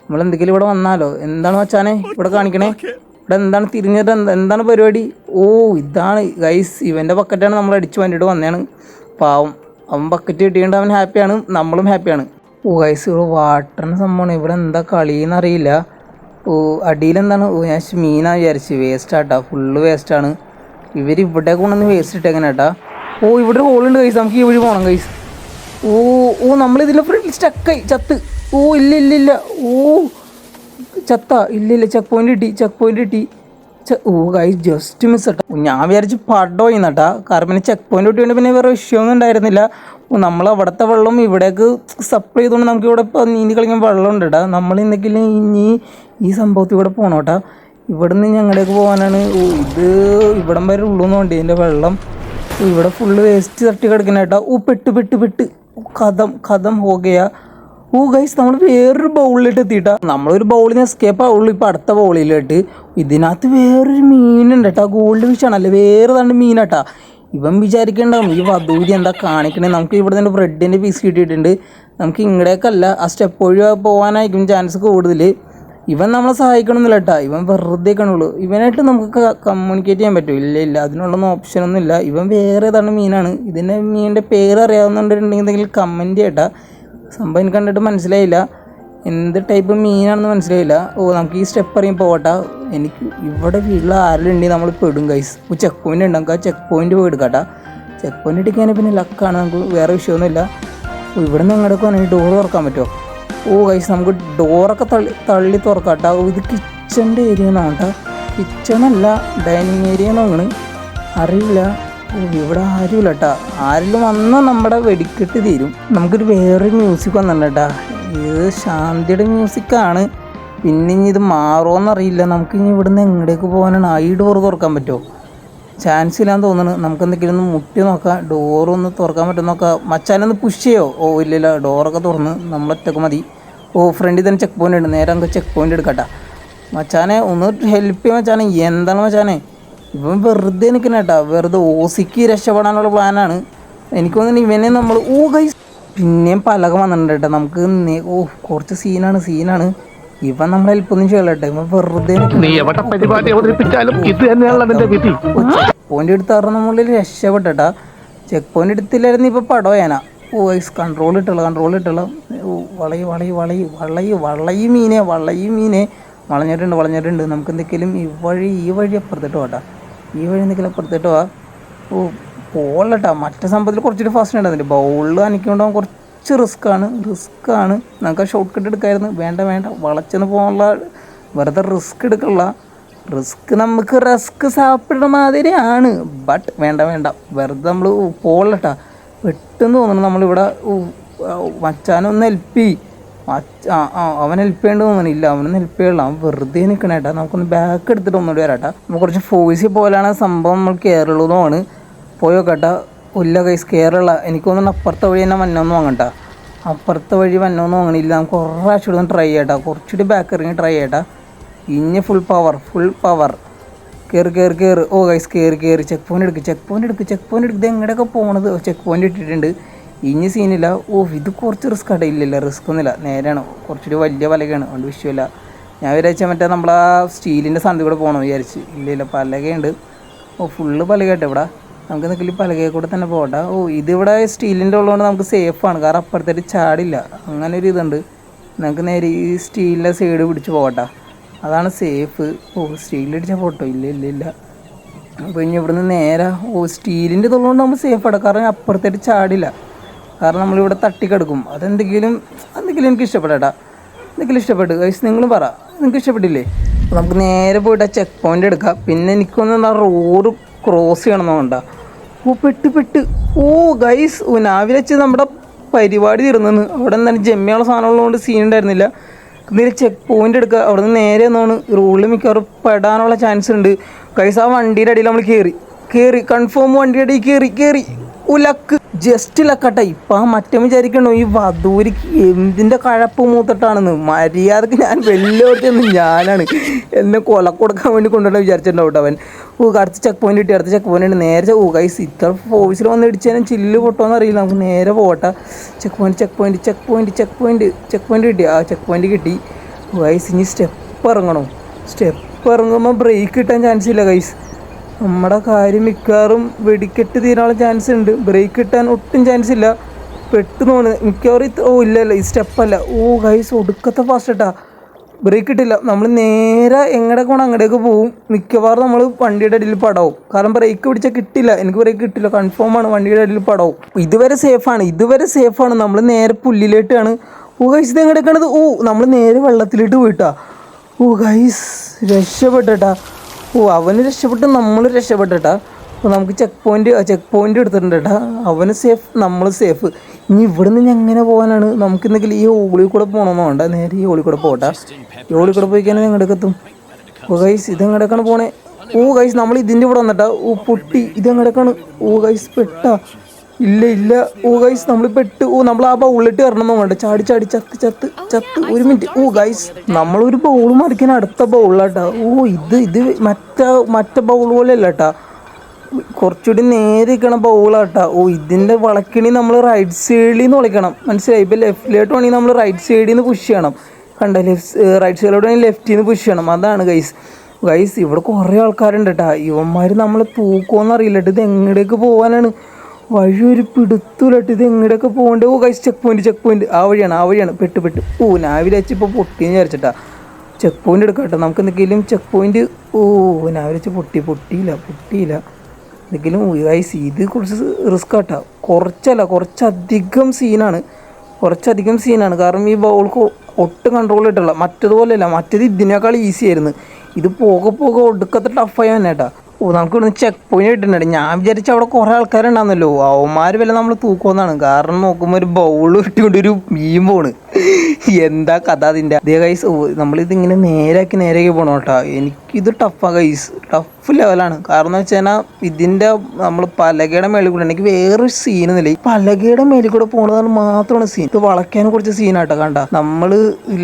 നമ്മൾ എന്തെങ്കിലും ഇവിടെ വന്നാലോ. എന്താണ് വച്ചാനെ ഇവിടെ കാണിക്കണേ. ഇവിടെ എന്താണ് തിരിഞ്ഞത്? എന്താണ് പരിപാടി? ഇതാണ് ഗൈസ്. ഇവൻ്റെ ബക്കറ്റാണ് നമ്മൾ അടിച്ചു വേണ്ടിയിട്ട് വന്നതാണ്. പാവം അവൻ ബക്കറ്റ് കിട്ടിയിട്ട് അവൻ ഹാപ്പിയാണ്. നമ്മളും ഹാപ്പിയാണ്. ഗൈസ് ഇവിടെ വാട്ടറിന് സംഭവമാണ്. ഇവിടെ എന്താ കളിയെന്നറിയില്ല. അടിയിലെന്താണ്? ഞാൻ മീനാണ് വിചാരിച്ച്. വേസ്റ്റാട്ടാ. ഫുള്ള് വേസ്റ്റാണ്. ഇവരിവിടെ കൊണ്ടുവന്ന് വേസ്റ്റ് ഇട്ടേക്കണ കേട്ടാ. ഇവിടെ ഹോളുണ്ട് ഗൈസ്. നമുക്ക് ഈ വഴി പോകണം ഗൈസ്. നമ്മളിതിൻ്റെ ഫ്രണ്ടിൽ സ്റ്റക്കായി ചത്ത്. ഇല്ല. ചത്ത. ഇല്ല. ചെക്ക് പോയിന്റ് കിട്ടി. ഗൈസ് ജസ്റ്റ് മിസ് കേട്ടോ. ഞാൻ വിചാരിച്ച് പടം ചെയ്യുന്നട്ടാ. കാരണം പിന്നെ ചെക്ക് പോയിന്റ് കിട്ടിയോണ്ട് പിന്നെ വേറെ വിഷയമൊന്നും ഉണ്ടായിരുന്നില്ല. നമ്മൾ അവിടുത്തെ വെള്ളം ഇവിടേക്ക് സപ്ലൈ ചെയ്തുകൊണ്ട് നമുക്ക് ഇവിടെ ഇപ്പോൾ നീന്തി കളിക്കാൻ വെള്ളം ഉണ്ട് കേട്ടോ. നമ്മൾ എന്തെങ്കിലും ഇനി ഈ സംഭവത്തിൽ കൂടെ പോകണം കേട്ടോ. ഇവിടെ നിന്ന് ഞങ്ങളുടെയൊക്കെ പോകാനാണ്. ഇവിടം വരെ ഉള്ളൂന്ന് വേണ്ടി ഇതിൻ്റെ വെള്ളം. ഇവിടെ ഫുള്ള് വേസ്റ്റ് തട്ടി കിടക്കുന്ന കേട്ടോ. പെട്ട് കഥം ഹോകയാ. ഗൈസ് നമ്മൾ വേറൊരു ബൗളിലിട്ട് എത്തിയിട്ടാ. നമ്മളൊരു ബൗളിന് എസ്കേപ്പ് ആവുള്ളൂ. ഇപ്പോൾ അടുത്ത ബൗളിലിട്ട് ഇതിനകത്ത് വേറൊരു മീനുണ്ട് കേട്ടോ. ഗോൾഡ് ഫിഷാണല്ലേ. വേറെ രണ്ട് മീനാട്ടാ. ഇവൻ വിചാരിക്കേണ്ടാവും ഈ വധൂരി എന്താ കാണിക്കണേ. നമുക്ക് ഇവിടെ നിന്ന് ബ്രെഡിൻ്റെ പീസ് കിട്ടിയിട്ടുണ്ട്. നമുക്ക് ഇങ്ങടേക്കല്ല ആ സ്റ്റെപ്പ് വഴി പോകാനായിരിക്കും ചാൻസ് കൂടുതൽ. ഇവൻ നമ്മളെ സഹായിക്കണമെന്നില്ല കേട്ടാ, ഇവൻ വെറുതെ കാണുള്ളൂ. ഇവനായിട്ട് നമുക്ക് കമ്മ്യൂണിക്കേറ്റ് ചെയ്യാൻ പറ്റും? ഇല്ല, അതിനുള്ളൊന്നും ഓപ്ഷനൊന്നും ഇല്ല. ഇവൻ വേറെ ഏതാണ് മീനാണ്. ഇതിൻ്റെ മീനിൻ്റെ പേര് അറിയാവുന്നുണ്ടെങ്കിൽ കമൻറ്റ് ചെയ്യട്ടാ. സംഭവം എനിക്ക് കണ്ടിട്ട് മനസ്സിലായില്ല, എന്ത് ടൈപ്പ് മീനാണെന്ന് മനസ്സിലായില്ല. നമുക്ക് ഈ സ്റ്റെപ്പ് അറിയാൻ പോകട്ടെ. എനിക്ക് ഇവിടെ വീട്ടിൽ ആരെങ്കിലും നമ്മൾ പെടും ഗൈസ്. ചെക്ക് പോയിൻ്റ് ഉണ്ട്, നമുക്ക് ആ ചെക്ക് പോയിൻ്റ് പോയി എടുക്കാട്ടാ. ചെക്ക് പോയിൻ്റ് ഇടിക്കാൻ പിന്നെ ലക്കാണ്, നമുക്ക് വേറെ വിഷയമൊന്നുമില്ല. ഇവിടെ നിന്ന് അങ്ങോട്ട് പോകാൻ ഡോർ തുറക്കാൻ പറ്റുമോ? ഗൈസ് നമുക്ക് ഡോറൊക്കെ തള്ളി തുറക്കാട്ടോ. ഇത് കിച്ചൻ്റെ ഏരിയ എന്നാണ് കേട്ടോ, കിച്ചണല്ല ഡൈനിങ് ഏരിയ എന്നാണ്, അറിയില്ല. ഇവിടെ ആരുമില്ല കേട്ടാ. ആരെങ്കിലും വന്നാൽ നമ്മുടെ വെടിക്കെട്ട് തീരും. നമുക്കൊരു വേറൊരു മ്യൂസിക് വന്നിട്ടുണ്ട് കേട്ടാ. ഇത് ശാന്തിയുടെ മ്യൂസിക്കാണ്. പിന്നെ ഇനി ഇത് മാറുമോയെന്നറിയില്ല. നമുക്കിനി ഇവിടുന്ന് എങ്ങോട്ടേക്ക് പോകാനാണ്? ഈ ഡോറ് തുറക്കാൻ പറ്റുമോ? ചാൻസ് ഇല്ലാന്ന് തോന്നുന്നു. നമുക്ക് എന്തെങ്കിലും ഒന്ന് മുട്ടി നോക്കാം, ഡോറൊന്ന് തുറക്കാൻ പറ്റുമോ നോക്കാം. മച്ചാനൊന്ന് പുഷ് ചെയ്യോ? ഇല്ലില്ല, ഡോറൊക്കെ തുറന്ന് നമ്മളൊറ്റക്ക് മതി. ഫ്രണ്ടിൽ തന്നെ ചെക്ക് പോയിൻ്റ് ഉണ്ട്, നേരെ നമുക്ക് ചെക്ക് പോയിൻ്റ് എടുക്കട്ടെ. മച്ചാനെ ഒന്ന് ഹെൽപ്പ് ചെയ്യാൻ മച്ചാനെ. എന്താണ് മച്ചാനെ ഇവൻ വെറുതെ നിൽക്കുന്ന കേട്ടാ, വെറുതെ ഓസിക്ക് രക്ഷപ്പെടാനുള്ള പ്ലാനാണ് എനിക്ക് തോന്നുന്നു. ഇവനെ നമ്മൾ ഗൈസ് പിന്നെയും പലക വന്നിട്ടുണ്ട് കേട്ടോ. നമുക്ക് കുറച്ച് സീനാണ്. ഇവൻ നമ്മളെ ഹെൽപ്പൊന്നും ചെയ്യട്ടെ, ഇവൻ വെറുതെ പോയിന്റ് എടുത്ത് പറഞ്ഞ നമ്മളിൽ രക്ഷപ്പെട്ടട്ടാ. ചെക്ക് പോയിന്റ് എടുത്തില്ലായിരുന്നു ഇപ്പോൾ പടോയാനാ. ഗൈസ് കൺട്രോൾ ഇട്ടുള്ള വളയും മീനെ വളഞ്ഞിട്ടുണ്ട്. നമുക്ക് എന്തെങ്കിലും ഈ വഴി അപ്പുറത്തിട്ട് പോട്ടാ. ഈ വഴി എന്തെങ്കിലും അപ്പുറത്തിട്ട് പോവാ. പോളട്ടാ. മറ്റേ സംഭവത്തിൽ കുറച്ചൊരു ഫാസ്റ്റ് ഉണ്ടായിരുന്നില്ല. ബൗളിൽ അനക്കൊണ്ടാകും കുറച്ച് റിസ്ക്കാണ്. നമുക്ക് ആ ഷോർട്ട് കട്ട് എടുക്കാമായിരുന്നു. വേണ്ട വളച്ചെന്ന് പോകാനുള്ള വെറുതെ റിസ്ക് എടുക്കുള്ള റിസ്ക് നമുക്ക് സാപ്പിടുന്ന മാതിരിയാണ്. ബട്ട് വേണ്ട വെറുതെ നമ്മൾ പോളട്ടാ. പെട്ടെന്ന് തോന്നുന്നു നമ്മളിവിടെ മച്ചാനൊന്ന് ഹെൽപ്പ് ചെയ്യും. അവൻ ഹെൽപ്പ് ചെയ്യേണ്ടി തോന്നണില്ല, അവനൊന്നും ഹെൽപ്പ് ചെയ്യണം. അവൻ വെറുതെ നിൽക്കണേട്ടാ. നമുക്കൊന്ന് ബാക്ക് എടുത്തിട്ട് ഒന്നുകൂടി വരാട്ടാ. നമുക്ക് കുറച്ച് ഫോഴ്സി പോലെയാണ് സംഭവം. നമ്മൾ കയറുള്ളതുമാണ്. പോയോ കേട്ടാ. ഇല്ല ഗൈസ് കേരള എനിക്ക് തോന്നുന്നു അപ്പുറത്തെ വഴി തന്നെ വന്നോന്ന് വാങ്ങണ്ട. അപ്പുറത്തെ വഴി വന്നോന്ന് വാങ്ങണില്ല. നമുക്ക് കുറേ പ്രാവശ്യം ഒന്ന് ട്രൈ ചെയ്യട്ടാ. കുറച്ചുകൂടി ബാക്ക് ഇറങ്ങി ട്രൈ ചെയ്യട്ടാ. ഇനി ഫുൾ പവർ കയറി ഗൈസ് കയറി. ചെക്ക് പോയിൻ്റ് എടുക്ക്. ഇത് എങ്ങടെയൊക്കെ പോകണത്? ചെക്ക് പോയിൻ്റ് ഇട്ടിട്ടുണ്ട്. ഇനി സീനില്ല. ഇത് കുറച്ച് റിസ്ക് ആട്ടെ. ഇല്ല റിസ്ക് ഒന്നുമില്ല, നേരെയാണ്. കുറച്ചുകൂടി വലിയ പലകയാണ്, അതുകൊണ്ട് വിഷയമില്ല. ഞാൻ വിചാരിച്ചാൽ മറ്റേ നമ്മളാ സ്റ്റീലിൻ്റെ സന്ധി കൂടെ പോകണമെന്ന് വിചാരിച്ച്. ഇല്ല പലകയുണ്ട്. ഫുള്ള് പലകയാട്ടെ ഇവിടെ. നമുക്ക് എന്തെങ്കിലും പലകയെ കൂടെ തന്നെ പോകട്ടെ. ഇതിവിടെ സ്റ്റീലിൻ്റെ ഉള്ളതുകൊണ്ട് നമുക്ക് സേഫാണ്, കാരണം അപ്പുറത്തേക്ക് ചാടില്ല. അങ്ങനെ ഒരു ഇതുണ്ട്. നമുക്ക് നേരെ ഈ സ്റ്റീലിൻ്റെ സൈഡ് പിടിച്ച് പോകട്ടെ, അതാണ് സേഫ്. സ്റ്റീലിടിച്ചാൽ പോട്ടോ? ഇല്ല. അപ്പോൾ ഇനി ഇവിടുന്ന് നേരെ സ്റ്റീലിൻ്റെ ഇതുള്ളതുകൊണ്ട് നമ്മൾ സേഫാണ്, കാരണം അപ്പുറത്തേക്ക് ചാടില്ല. കാരണം നമ്മളിവിടെ തട്ടിക്കെടുക്കും. അതെന്തെങ്കിലും എനിക്ക് ഇഷ്ടപ്പെട്ടാ. എന്തെങ്കിലും ഇഷ്ടപ്പെട്ടു ഗൈസ്? നിങ്ങളും പറ, നിങ്ങൾക്ക് ഇഷ്ടപ്പെട്ടില്ലേ? അപ്പോൾ നമുക്ക് നേരെ പോയിട്ട് ആ ചെക്ക് പോയിൻ്റ് എടുക്കാം. പിന്നെ എനിക്കൊന്ന് റോഡ് ക്രോസ് ചെയ്യണമെന്നുണ്ടാ. പെട്ട് ഗൈസ് നാവിലെ വെച്ച് നമ്മുടെ പരിപാടി തീർന്നെന്ന്. അവിടെ എന്താണ് ജമ്മിയുള്ള സാധനമുള്ളതുകൊണ്ട് സീൻ ഉണ്ടായിരുന്നില്ല. നേരെ ചെക്ക് പോയിൻ്റ് എടുക്കുക. അവിടെ നിന്ന് നേരെ എന്നാണ് റോഡിൽ മിക്കവാറും പെടാനുള്ള ചാൻസ് ഉണ്ട് ഗൈസ്. ആ വണ്ടിയുടെ അടിയിൽ നമ്മൾ കയറി കൺഫേം വണ്ടിയുടെ അടിയിൽ കയറി ലക്ക്, ജസ്റ്റ് ലക്കട്ടെ. ഇപ്പം മറ്റേ വിചാരിക്കണോ ഈ വധൂരിക്ക് എന്തിൻ്റെ കഴപ്പ് മൂത്തിട്ടാണെന്ന്. മര്യാദക്ക് ഞാൻ വെല്ലോടുത്തൊന്നും ഞാനാണ് എന്നെ കൊല കൊടുക്കാൻ വേണ്ടി കൊണ്ടുവരാൻ വിചാരിച്ചിട്ടുണ്ടാവും അവൻ. അടുത്ത ചെക്ക് പോയിൻ്റ് കിട്ടി. അടുത്ത ചെക്ക് പോയിൻ്റ് നേരെ ഗൈസ് ഇത്ര ഫോഴ്സിൽ വന്ന് ഇടിച്ചാലും ചില്ല് പൊട്ടോന്ന് അറിയില്ല. നമുക്ക് നേരെ പോകട്ടെ. ചെക്ക് പോയിൻ്റ് കിട്ടി. ആ ചെക്ക് പോയിൻ്റ് കിട്ടി ഗൈസ്. ഇനി സ്റ്റെപ്പ് ഇറങ്ങുമ്പോൾ ബ്രേക്ക് കിട്ടാൻ ചാൻസ് ഇല്ല ഗൈസ്. നമ്മുടെ കാര്യം മിക്കവാറും വെടിക്കെട്ട് തീരാനുള്ള ചാൻസ് ഉണ്ട്. ബ്രേക്ക് കിട്ടാൻ ഒട്ടും ചാൻസ് ഇല്ല. പെട്ടെന്ന് മിക്കവാറും ഇല്ല ഈ സ്റ്റെപ്പല്ല. ഗൈസ് ഒടുക്കത്തെ ഫാസ്റ്റ് ഇട്ടാ. ബ്രേക്ക് കിട്ടില്ല. നമ്മൾ നേരെ എങ്ങടേക്ക് പോകണം അങ്ങടേക്ക് പോവും. മിക്കവാറും നമ്മൾ വണ്ടിയുടെ അടിയിൽ പടാവും, കാരണം ബ്രേക്ക് പിടിച്ചാൽ കിട്ടില്ല. എനിക്ക് ബ്രേക്ക് കിട്ടില്ല, കൺഫേമാണ്. വണ്ടിയുടെ അടിയിൽ പടാവും. ഇതുവരെ സേഫാണ്. നമ്മൾ നേരെ പുല്ലിലേട്ടാണ്. ഗൈസ് ഇത് എങ്ങടേക്കാണത്? നമ്മൾ നേരെ വെള്ളത്തിലിട്ട് പോയിട്ടാ. ഗൈസ് രക്ഷപ്പെട്ടാ. അവന് രക്ഷപ്പെട്ട് നമ്മൾ രക്ഷപ്പെട്ടാ. അപ്പോൾ നമുക്ക് ചെക്ക് പോയിൻ്റ് എടുത്തിട്ടുണ്ട് കേട്ടാ. അവന് സേഫ്, നമ്മൾ സേഫ്. ഇനി ഇവിടെ നിന്ന് എങ്ങനെ പോകാനാണ്? നമുക്ക് എന്തെങ്കിലും ഈ ഓളിൽ കൂടെ പോകണമെന്നോ വേണ്ട, നേരെ ഈ ഓളിൽ കൂടെ പോകട്ടെ. ഈ ഓളിൽ കൂടെ പോയി കഴിഞ്ഞാൽ എങ്ങോട്ടേക്ക് എത്തും? ഗൈസ് ഇതെങ്ങോട്ടേക്കാണ് പോണേ? ഗൈസ് നമ്മൾ ഇതിൻ്റെ ഇവിടെ വന്നിട്ടാ. പൊട്ടി. ഇതെങ്ങോട്ടേക്കാണ്? ഗൈസ് പെട്ടാ. ഇല്ല ഗൈസ് നമ്മൾ പെട്ട്. നമ്മൾ ആ ബൗളിട്ട് ഇറങ്ങണമെന്നോ വേണ്ട. ചാടി ചത്ത്. ഒരു മിനിറ്റ്. ഗൈസ് നമ്മളൊരു ബൗൾ മറിക്കാൻ അടുത്ത ബൗളിലാട്ടാ. ഇത് മറ്റേ ബൗൾ പോലെ അല്ല കേട്ടാ, കുറച്ചുകൂടി നേരെ നിൽക്കണ ബൗളാട്ടാ. ഇതിൻ്റെ വളക്കിണി നമ്മൾ റൈറ്റ് സൈഡിൽ നിന്ന് വിളിക്കണം, മനസ്സിലായി? ഇപ്പോൾ ലെഫ്റ്റിലോട്ട് വേണമെങ്കിൽ നമ്മൾ റൈറ്റ് സൈഡിൽ നിന്ന് പുഷ് ചെയ്യണം. കണ്ട റൈറ്റ് സൈഡിലോട്ട് ലെഫ്റ്റിൽ നിന്ന് പുഷ് ചെയ്യണം. അതാണ് ഗൈസ് ഇവിടെ കുറേ ആൾക്കാരുണ്ട് കേട്ടോ. ഇവന്മാർ നമ്മളെ തൂക്കുമെന്ന് അറിയില്ല കേട്ടോ. ഇത് എങ്ങടേക്ക് പോകാനാണ് വഴി ഒരു പിടുത്തൂലട്ട്. ഇത് എങ്ങടെയൊക്കെ പോകണ്ടേ? ഗൈസ് ചെക്ക് പോയിന്റ് ആ വഴിയാണ്. പെട്ട് നാവിലെ വെച്ച് ഇപ്പോൾ പൊട്ടിയെന്ന് വിചാരിച്ചിട്ടാ. ചെക്ക് പോയിന്റ് എടുക്കാം കേട്ടോ. നമുക്ക് എന്തെങ്കിലും ചെക്ക് പോയിന്റ് നാവിലെ വെച്ച് പൊട്ടിയില്ല എന്തെങ്കിലും. ഗൈസ് ഇത് കുറച്ച് റിസ്ക് ആട്ടാ. കുറച്ചധികം സീനാണ്. കാരണം ഈ ബോൾക്ക് ഒട്ടും കൺട്രോൾ കിട്ടില്ല. മറ്റേതുപോലെയല്ല, മറ്റേത് ഇതിനേക്കാൾ ഈസി ആയിരുന്നു. ഇത് പോകെ ഒടുക്കത്തെ ടഫായി തന്നെ കേട്ടാ. നമുക്ക് ഇവിടുന്ന് ചെക്ക് പോയിന്റ് കിട്ടുന്നുണ്ട്. ഞാൻ വിചാരിച്ച അവിടെ കുറേ ആൾക്കാരുണ്ടാകുന്നല്ലോ, അവന്മാർ വല്ല നമ്മൾ തൂക്കുമെന്നാണ്. കാരണം നോക്കുമ്പോൾ ഒരു ബൗള് കിട്ടിക്കൊണ്ട് ഒരു മീൻ പോണ്. എന്താ കഥ അതിൻ്റെ? അതേ ഗൈസ് നമ്മളിതിങ്ങനെ നേരാക്കി പോകണം കേട്ടോ. എനിക്കിത് ടഫാണ് ഗൈസ്, ടഫ് ലെവലാണ്. കാരണം എന്ന് വെച്ച് കഴിഞ്ഞാൽ ഇതിൻ്റെ നമ്മൾ പലകയുടെ മേളിൽ കൂടെ എനിക്ക് വേറൊരു സീനൊന്നുമില്ല. ഈ പലകയുടെ മേളിൽ കൂടെ പോകുന്നതാണ് മാത്രമാണ് സീൻ. ഇത് വളയ്ക്കാനും കുറച്ച് സീനാട്ടോ. കണ്ട നമ്മൾ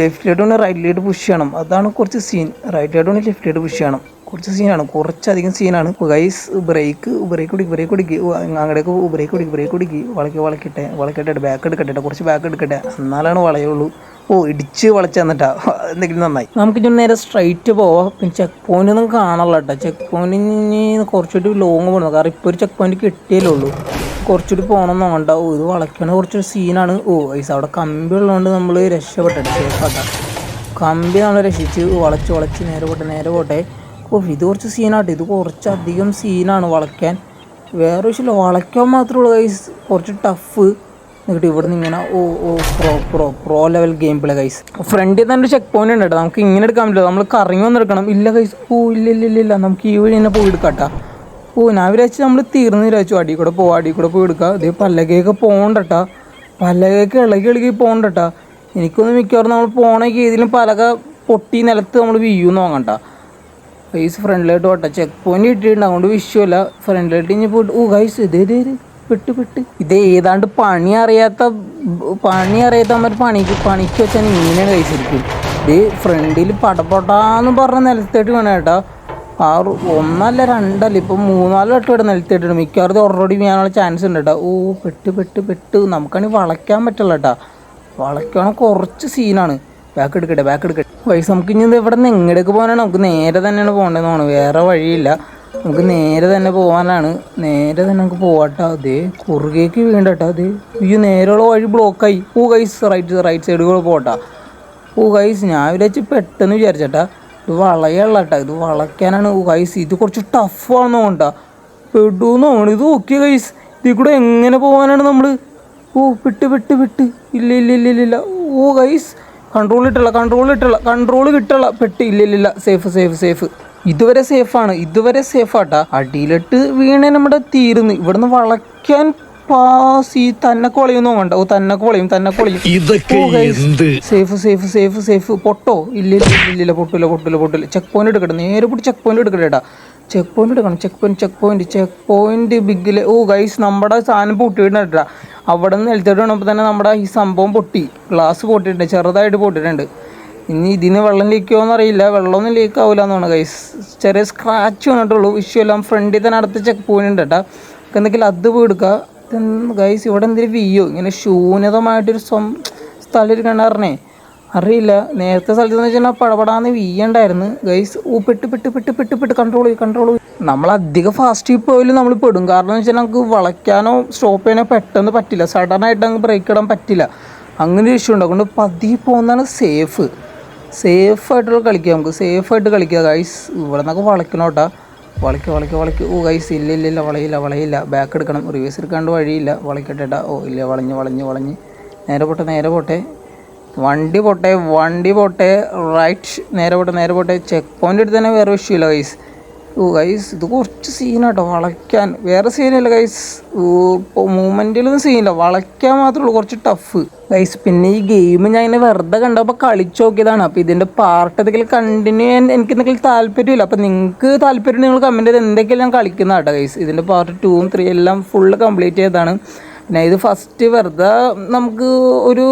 ലെഫ്റ്റിലോട്ട് റൈറ്റിലോട്ട് പുഷ് ചെയ്യണം. അതാണ് കുറച്ച് സീൻ. റൈറ്റിലോട്ട് ലെഫ്റ്റിലോട്ട് പുഷ് ചെയ്യണം. കുറച്ച് സീനാണ്, കുറച്ചധികം സീനാണ് ഗൈസ്. ബ്രേക്ക് കുടിക്ക് അങ്ങടേക്ക് ബ്രേക്ക് കുടിക്ക് വളക്കട്ടെ ബാക്ക് എടുക്കട്ടെ, കുറച്ച് ബാക്ക് എടുക്കട്ടെ, എന്നാലാണ് വളയുള്ളൂ. ഇടിച്ച് വളച്ച് തന്നിട്ടാ എന്തെങ്കിലും നന്നായി. നമുക്ക് ഇനി നേരെ സ്ട്രൈറ്റ് പോവാം. പിന്നെ ചെക്ക് പോയിന്റ് ഒന്നും കാണാനുള്ള കേട്ടോ. ചെക്ക് പോയിന്റിന് കുറച്ചുകൂടി ലോങ് പോകണം. കാരണം ഇപ്പോൾ ഒരു ചെക്ക് പോയിന്റ് കിട്ടിയല്ലേ ഉള്ളൂ. കുറച്ചുകൂടി പോകണമെന്ന് വേണ്ട. ഇത് വളയ്ക്കണ കുറച്ചൊരു സീനാണ്. ഗൈസ് അവിടെ കമ്പി ഉള്ളതുകൊണ്ട് നമ്മൾ രക്ഷപ്പെട്ടെ സേഫാട്ടാ. കമ്പി നമ്മൾ രക്ഷിച്ച് വളച്ച് നേരെ പോട്ടെ. ഇത് കുറച്ച് സീനാട്ടോ. ഇത് കുറച്ചധികം സീനാണ് വളയ്ക്കാൻ. വേറെ വിഷയമില്ല, വളയ്ക്കാൻ മാത്രമേ ഉള്ളൂ ഗൈസ് കുറച്ച് ടഫ്. എന്നിട്ട് ഇവിടെ നിന്ന് ഇങ്ങനെ pro level game play guys. ഫ്രണ്ടിൽ തന്നെ ഒരു ചെക്ക് പോയിന്റ് ഉണ്ട് കേട്ടോ. നമുക്ക് ഇങ്ങനെ എടുക്കാൻ പറ്റില്ല, നമ്മൾ കറങ്ങി വന്നെടുക്കണം. ഇല്ല ഗൈസ്, ഇല്ല നമുക്ക് ഈ വഴി തന്നെ പോയി എടുക്കാട്ടാ. ഞാൻ വിചാരിച്ച് നമ്മൾ തീർന്നു വിചാരിച്ചു. അടിയിൽ കൂടെ പോയി എടുക്കുക. ഇതേ പലകയൊക്കെ പോകണ്ടട്ടാ. പലകയൊക്കെ ഇളകി പോകണ്ടട്ടാ. എനിക്കൊന്ന് മിക്കവാറും നമ്മൾ പോകണമെങ്കിൽ ഏതെങ്കിലും പലക പൊട്ടി നിലത്ത് നമ്മൾ വീഴുമെന്ന് നോക്കണ്ട. ഗൈസ് ഫ്രണ്ടിലായിട്ട് പോട്ടെ. ചെക്ക് പോയിന്റ് കിട്ടിയിട്ടുണ്ട്, അതുകൊണ്ട് വിഷയമല്ല. ഫ്രണ്ടിലായിട്ട് ഇനി പോയിട്ട് ഗൈസ് ഇത് പെട്ട് ഇത് ഏതാണ്ട് പണി അറിയാത്ത പണിക്ക് വെച്ചാൽ ഇങ്ങനെയാണ് കഴിച്ചിരിക്കും. ഇത് ഫ്രണ്ടിൽ പടപൊട്ടാന്ന് പറഞ്ഞ നിലത്തേട്ട് വേണം കേട്ടോ. 1 2 ഇപ്പം 3-4 വട്ടം ഇവിടെ നിലത്തേട്ടിട്ട് മിക്കവാറും ഓൾറെഡി വീഴാനുള്ള ചാൻസ് ഉണ്ട് കേട്ടോ. പെട്ട് നമുക്കാണെങ്കിൽ വളയ്ക്കാൻ പറ്റില്ല കേട്ടോ. വളയ്ക്കണം കുറച്ച് സീനാണ്. ബാക്ക് എടുക്കട്ടെ വയസ്സ്. നമുക്ക് ഇനി ഇവിടെ നിന്ന് എങ്ങടേക്ക് പോകാനാണ്? നമുക്ക് നേരെ തന്നെയാണ് പോകേണ്ടതെന്ന് തോന്നുന്നു. വേറെ വഴിയില്ല, നമുക്ക് നേരെ തന്നെ പോകാനാണ്. നമുക്ക് പോകട്ടോ. അതേ കുറുകേക്ക് വീണ്ടട്ടോ. അതേ നേരെയുള്ള വഴി ബ്ലോക്കായി. ഗൈസ് റൈറ്റ് സൈഡ് കൂടെ പോകട്ടാ. ഗൈസ് ഞാൻ വിചാരിച്ച് പെട്ടെന്ന് വിചാരിച്ചേട്ടാ. ഇത് വളയുള്ള കേട്ടോ. ഇത് വളയ്ക്കാനാണ് ഗൈസ്. ഇത് കുറച്ച് ടഫാണെന്ന് തോന്നട്ടാ. പെടുന്ന് തോന്നുന്നു. ഇത് നോക്കിയ ഗൈസ്, ഇതിൽ കൂടെ എങ്ങനെ പോകാനാണ് നമ്മൾ? പെട്ട് ഇല്ല. ഗൈസ് കൺട്രോൾ കിട്ടുള്ള പെട്ട്. ഇല്ല സേഫ്. ഇതുവരെ സേഫാട്ടാ. അടിയിലിട്ട് വീണ നമ്മുടെ തീരുന്നു. ഇവിടുന്ന് വളയ്ക്കാൻ തന്നെ കുളയും നോക്കണ്ട. തന്നെ കുളയും. സേഫ്. പൊട്ടോ? ഇല്ല പൊട്ടില്ല. ചെക്ക് പോയിന്റ് എടുക്കട്ടെ. നേരെ പിടി ചെക്ക് പോയിന്റ് എടുക്കട്ടെ. Check point Bigil. ഗൈസ് നമ്മുടെ സാധനം പൊട്ടിയിട്ടാ. അവിടെ നിന്ന് എടുത്തിട്ട് വന്നപ്പോൾ തന്നെ നമ്മുടെ ഈ സംഭവം ഗ്ലാസ് പൊട്ടിയിട്ടുണ്ട്, ചെറുതായിട്ട് പൊട്ടിയിട്ടുണ്ട്. ഇനി ഇതിന് വെള്ളം ലീക്കുമോയെന്ന് അറിയില്ല. വെള്ളമൊന്നും ലീക്ക് ആവില്ല എന്നാണ് ഗൈസ്. ചെറിയ സ്ക്രാച്ച് വന്നിട്ടുള്ളൂ. വിഷയമല്ല. ഫ്രണ്ടിൽ തന്നെ അടുത്ത് ചെക്ക് പോയിന്റ് ഉണ്ട് കേട്ടോ. എന്തെങ്കിലും അത് പോയി എടുക്കുക ഗൈസ്. ഇവിടെ എന്തെങ്കിലും വീയോ ഇങ്ങനെ ശൂന്യതമായിട്ടൊരു സ്ഥലം ഇരിക്കണ്ടായിരുന്നേ. അറിയില്ല. നേരത്തെ സ്ഥലത്ത് എന്ന് വെച്ചാൽ പടപടാന്ന് വീയണ്ടായിരുന്നു ഗൈസ്. പെട്ട് കൺട്രോൾ. നമ്മൾ അധികം ഫാസ്റ്റ് പോയാലും നമ്മൾ പെടും. കാരണം എന്ന് വെച്ചാൽ നമുക്ക് വളയ്ക്കാനോ സ്റ്റോപ്പ് ചെയ്യാനോ പെട്ടെന്ന് പറ്റില്ല. സഡനായിട്ട് അങ്ങ് ബ്രേക്ക് ഇടാൻ പറ്റില്ല. അങ്ങനെ ഒരു ഇഷ്യൂ ഉണ്ട്. അതുകൊണ്ട് പതിയെ പോകുന്നതാണ് സേഫായിട്ടുള്ള കളിക്കുക. നമുക്ക് സേഫായിട്ട് കളിക്കുക ഗൈസ്. ഇവിടെ നിന്നൊക്കെ വളയ്ക്കണോട്ടാ. വളയ്ക്ക്. ഗൈസ് ഇല്ല വളയില്ല. ബാക്ക് എടുക്കണം. റിവേഴ്സ് എടുക്കാണ്ട് വഴിയില്ല. വളയ്ക്കട്ടെട്ടാ. ഇല്ല വളഞ്ഞ്. നേരെ പോട്ടെ. വണ്ടി പോട്ടെ. റൈറ്റ്. നേരെ പോട്ടെ. ചെക്ക് പോയിന്റ് എടുത്ത് തന്നെ വേറെ ഇഷ്യൂ ഇല്ല ഗൈസ്. ഗൈസ് ഇത് കുറച്ച് സീനാട്ടോ വളയ്ക്കാൻ. വേറെ സീനില്ല ഗൈസ്. മൂവ്മെൻറ്റിലൊന്നും സീനില്ല. വളയ്ക്കാൻ മാത്രമേ ഉള്ളൂ കുറച്ച് ടഫ് ഗൈസ്. പിന്നെ ഈ ഗെയിം ഞാൻ ഇങ്ങനെ വെറുതെ കണ്ടപ്പോൾ കളിച്ച് നോക്കിയതാണ്. അപ്പോൾ ഇതിൻ്റെ പാർട്ട് എന്തെങ്കിലും കണ്ടിന്യൂ ചെയ്യാൻ എനിക്ക് എന്തെങ്കിലും താല്പര്യമില്ല. അപ്പോൾ നിങ്ങൾക്ക് താല്പര്യം നിങ്ങൾ കമൻറ്റ് ചെയ്ത് എന്തൊക്കെയാണ് ഞാൻ കളിക്കുന്ന കേട്ടോ ഗൈസ്. ഇതിൻ്റെ പാർട്ട് 2ഉം 3 എല്ലാം ഫുള്ള് കംപ്ലീറ്റ് ചെയ്തതാണ്. പിന്നെ ഇത് ഫസ്റ്റ് വെറുതെ നമുക്ക് ഒരു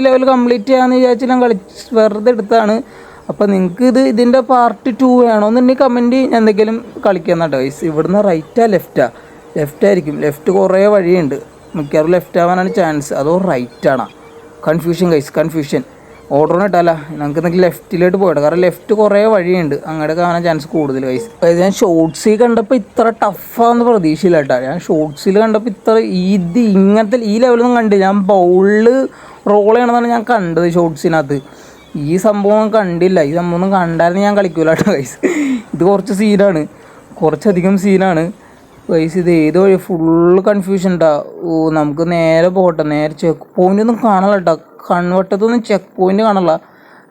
ലെവൽ കംപ്ലീറ്റ് ചെയ്യാമെന്ന് വിചാരിച്ച് ഞാൻ വെറുതെ എടുത്താണ്. അപ്പോൾ നിങ്ങൾക്ക് ഇതിൻ്റെ പാർട്ട് 2 വേണമെന്നുണ്ടെങ്കിൽ കമൻറ്റ് എന്തെങ്കിലും കളിക്കുന്ന കേട്ടോ ഗൈസ്. ഇവിടുന്ന് ലെഫ്റ്റായിരിക്കും. ലെഫ്റ്റ് കുറേ വഴിയുണ്ട്. മിക്കവാറും ലെഫ്റ്റ് ആവാനാണ് ചാൻസ്. അതോ റൈറ്റാണ്. കൺഫ്യൂഷൻ. ഓർഡർ ഇട്ടല്ല നമുക്ക് എന്തെങ്കിലും ലെഫ്റ്റിലോട്ട് പോയിട്ട്, കാരണം ലെഫ്റ്റ് കുറേ വഴിയുണ്ട്, അങ്ങോട്ട് കാണാൻ ചാൻസ് കൂടുതൽ ഗൈസ്. അതായത് ഞാൻ ഷോർട്സിൽ കണ്ടപ്പോൾ ഇത്ര ടഫാന്ന് പ്രതീക്ഷയില്ല കേട്ടോ. ഞാൻ ഷോർട്സിൽ കണ്ടപ്പോൾ ഇത്ര ഇങ്ങനത്തെ ഈ ലെവലൊന്നും കണ്ടില്ല. ഞാൻ ബൗളിൽ റോൾ ചെയ്യണമെന്നാണ് ഞാൻ കണ്ടത് ഷോർട്സിനകത്ത്. ഈ സംഭവം കണ്ടില്ല. ഈ സംഭവം ഒന്നും കണ്ടായിരുന്നു ഞാൻ കളിക്കൂല കേട്ടോ ഗൈസ്. ഇത് കുറച്ച് സീനാണ്, കുറച്ചധികം സീനാണ് ഗൈസ്. ഇത് ഏത് വഴി ഫുള്ള് കൺഫ്യൂഷൻ ഉണ്ടാ. നമുക്ക് നേരെ പോട്ടെ, നേരെ ചെക്ക് പോയിൻ്റ് ഒന്നും കാണല കേട്ടോ. കൺവട്ടത്തൊന്നും ചെക്ക് പോയിൻ്റ് കാണല്ല.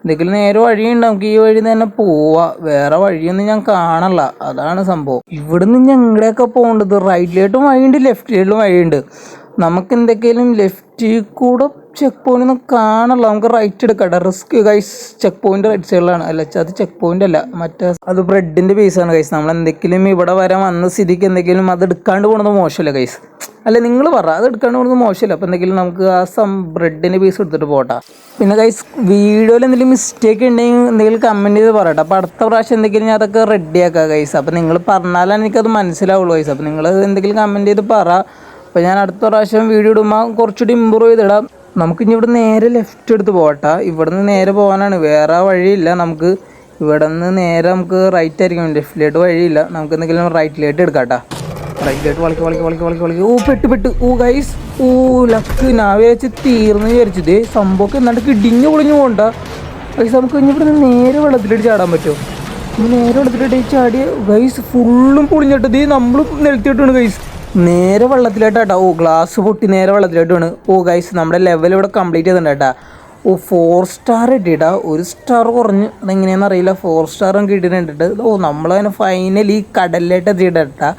എന്തെങ്കിലും നേരെ വഴിയുണ്ട്, നമുക്ക് ഈ വഴി തന്നെ പോവാ. വേറെ വഴിയൊന്നും ഞാൻ കാണല്ല, അതാണ് സംഭവം. ഇവിടുന്ന് ഞങ്ങളുടെയൊക്കെ പോകേണ്ടത് റൈറ്റിലോട്ടും വഴിയുണ്ട്, ലെഫ്റ്റിലോട്ടും വഴിയുണ്ട്. നമുക്ക് എന്തൊക്കെയാലും ലെഫ്റ്റിൽ കൂടെ ചെക്ക് പോയിന്റ് ഒന്നും കാണല്ല, നമുക്ക് റൈറ്റ് എടുക്കട്ടെ. Risk guys. Check point right സൈഡിലാണ്. അല്ല അത് ചെക്ക് പോയിന്റ് അല്ല, മറ്റേ അത് ബ്രെഡിൻ്റെ പീസാണ് ഗൈസ്. നമ്മൾ എന്തെങ്കിലും ഇവിടെ വരെ വന്ന സ്ഥിതിക്ക് എന്തെങ്കിലും അത് എടുക്കാണ്ട് പോകുന്നത് മോശമല്ല ഗൈസ്. അല്ല നിങ്ങൾ പറ, അത് എടുക്കാണ്ട് പോകുന്നത് മോശമല്ല. അപ്പോൾ എന്തെങ്കിലും നമുക്ക് ആ ബ്രെഡിൻ്റെ പീസ് എടുത്തിട്ട് പോട്ടെ. പിന്നെ ഗൈസ് വീഡിയോയിൽ എന്തെങ്കിലും മിസ്റ്റേക്ക് ഉണ്ടെങ്കിൽ എന്തെങ്കിലും കമൻറ്റ് ചെയ്ത് പറയട്ടെ. അപ്പോൾ അടുത്ത പ്രാവശ്യം എന്തെങ്കിലും ഞാൻ അതൊക്കെ റെഡിയാക്കാം ഗൈസ്. അപ്പോൾ നിങ്ങൾ പറഞ്ഞാലാണ് എനിക്കത് മനസ്സിലാവുള്ളൂ ഗൈസ്. അപ്പോൾ നിങ്ങൾ എന്തെങ്കിലും കമൻറ്റ് ചെയ്ത് പറ. അപ്പോൾ ഞാൻ അടുത്ത പ്രാവശ്യം വീഡിയോ ഇടുമ്പോൾ കുറച്ചുകൂടി ഇമ്പ്രൂവ് ചെയ്തിടാം. നമുക്കിനി ഇവിടെ നേരെ ലെഫ്റ്റ് എടുത്ത് പോകട്ടെ. ഇവിടെ നിന്ന് നേരെ പോകാനാണ്, വേറെ വഴിയില്ല. നമുക്ക് ഇവിടെ നിന്ന് നേരെ നമുക്ക് റൈറ്റ് ആയിരിക്കും, ലെഫ്റ്റിലോട്ട് വഴിയില്ല. നമുക്ക് എന്തെങ്കിലും റൈറ്റിലോട്ട് എടുക്കാട്ടോ. റൈറ്റിലോട്ട് വളക്കി. പെട്ട് ഗൈസ്. ലക്ക് ഞാൻ വിചാരിച്ച് തീർന്ന് വിചാരിച്ചത്. സംഭവമൊക്കെ എന്നിട്ട് കിടിഞ്ഞ് പൊളിഞ്ഞ് പോകണ്ട ഗൈസ്. നമുക്ക് ഇനി ഇവിടെ നിന്ന് നേരെ വെള്ളത്തിലോട്ട് ചാടാൻ പറ്റുമോ? നേരെ വെള്ളത്തിലോട്ട് ചാടിയ ഗൈസ് ഫുള്ളും പൊളിഞ്ഞിട്ടത് നമ്മളും നിലത്തിയിട്ടാണ് ഗൈസ്. നേരെ വെള്ളത്തിലോട്ടാ. ഗ്ലാസ് പൊട്ടി നേരെ വെള്ളത്തിലോട്ട് വീണ്. ഗൈസ് നമ്മുടെ ലെവൽ ഇവിടെ കംപ്ലീറ്റ് ചെയ്തിട്ടുണ്ടാ. 4 സ്റ്റാർ കിട്ടിയിട്ടാ. 1 സ്റ്റാർ കുറഞ്ഞ്, അതെങ്ങനെയാണെന്ന് അറിയില്ല. 4 സ്റ്റാറും കിട്ടിയിട്ടുണ്ട്. നമ്മളതിനെ ഫൈനലി കടലിലോട്ട് എത്തിയിട്ടാ.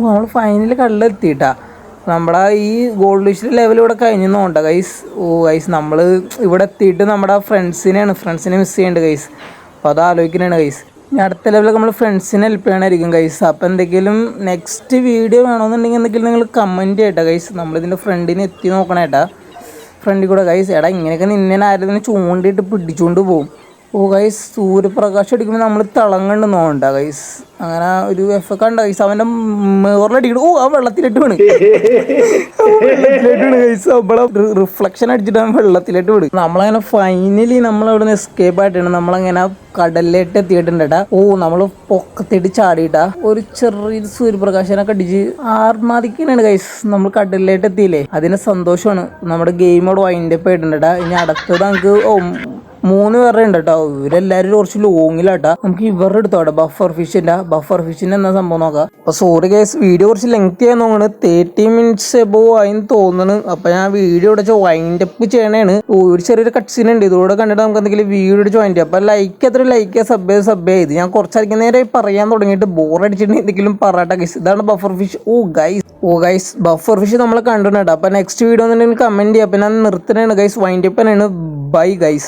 നമ്മൾ ഫൈനലി കടലിലെത്തിയിട്ടാ. നമ്മുടെ ഈ ഗോൾഡ് ലിസ്റ്റ് ലെവൽ ഇവിടെ കഴിഞ്ഞെന്ന് തോണ്ട ഗൈസ്. ഗൈസ് നമ്മൾ ഇവിടെ എത്തിയിട്ട് നമ്മുടെ ഫ്രണ്ട്സിനെ മിസ് ചെയ്യുന്നുണ്ട് ഗൈസ്. അപ്പോൾ അത് ആലോചിക്കുന്നതാണ് ഗൈസ്. ഇനി അടുത്ത ലെവലൊക്കെ നമ്മൾ ഫ്രണ്ട്സിനെ ഹെൽപ്പ് ചെയ്യണമായിരിക്കും ഗൈസ്. അപ്പോൾ എന്തെങ്കിലും നെക്സ്റ്റ് വീഡിയോ വേണമെന്നുണ്ടെങ്കിൽ എന്തെങ്കിലും നിങ്ങൾ കമൻറ്റ് ചെയ്യട്ടെ ഗൈസ്. നമ്മളിതിൻ്റെ ഫ്രണ്ടിനെ എത്തി നോക്കണേട്ടാ. ഫ്രണ്ടിൽ കൂടെ ഗൈസ്. ഇങ്ങനെയൊക്കെ നിന്നെ ആരെങ്കിലും ചൂണ്ടിയിട്ട് പിടിച്ചുകൊണ്ട് പോകും. ഗൈസ് സൂര്യപ്രകാശം അടിക്കുമ്പോൾ നമ്മൾ തിളങ്ങണ്ട് നോണ്ട ഗൈസ്. അങ്ങനെ ഒരു എഫക്റ്റ് ഉണ്ട് ഗൈസ്. അവൻ്റെ മേറിലടിക്കണം. ആ വെള്ളത്തിലിട്ട് വീണ് ഗൈസ്. നമ്മളെ റിഫ്ലക്ഷൻ അടിച്ചിട്ട് അവൻ വെള്ളത്തിലിട്ട് വീണ്. നമ്മളങ്ങനെ ഫൈനലി നമ്മളവിടെ നിന്ന് എസ്കേപ്പ് ആയിട്ടാണ്. നമ്മളങ്ങനെ കടലിലേക്ക് എത്തിയിട്ടുണ്ടാ. നമ്മൾ പൊക്കത്തിട്ട് ചാടിയിട്ടാ. ഒരു ചെറിയ സൂര്യപ്രകാശനൊക്കെ അടിച്ച് ആർമാദിക്കാനാണ് ഗൈസ്. നമ്മൾ കടലിലേക്ക് എത്തിയില്ലേ, അതിന് സന്തോഷമാണ്. നമ്മുടെ ഗെയിമോട് വൈൻഡപ്പ് ആയിട്ടുണ്ടാ. ഇനി അടുത്തത് നമുക്ക് 3 പേരുടെ ഉണ്ട് കേട്ടോ. ഇവരെല്ലാവരും കുറച്ച് ലോങ്ങിലാട്ടാ. നമുക്ക് ഇവരുടെ എടുത്തോട്ടെ, ബഫർ ഫിഷിന്റെ എന്നാ സംഭവം നോക്കാം. അപ്പൊ സോറി ഗൈസ്, വീഡിയോ കുറച്ച് ലെങ്തി ആയി നോക്കണ്. 30 മിനിറ്റ്സ് എബോവ് ആയിന്ന് തോന്നുന്നു. അപ്പൊ ഞാൻ വീഡിയോ ഇവിടെ വൈൻഡപ്പ് ചെയ്യണേണ്. ഒരു ചെറിയൊരു കട്ട്സീൻ ഉണ്ട്, ഇതോടെ കണ്ടിട്ട് നമുക്ക് എന്തെങ്കിലും വീഡിയോ ഇടിച്ച് വൈൻഡ് ചെയ്യാം. അപ്പൊ ലൈക്ക് സബ് ചെയ്ത് ഞാൻ കുറച്ചധികം നേരം പറയാൻ തുടങ്ങിയിട്ട് ബോറടിച്ചിട്ട് എന്തെങ്കിലും പറയട്ടെ ഗൈസ്. ഇതാണ് buffer fish. Guys buffer fish നമ്മൾ കണ്ടിട്ടുണ്ട്. അപ്പൊ നെക്സ്റ്റ് വീഡിയോ എന്നുണ്ടെങ്കിൽ കമന്റ് ചെയ്യാം. അപ്പൊ ഞാൻ നിർത്തണേണ് ഗൈസ്, വൈൻഡപ്പ് ആണ്. Bye guys.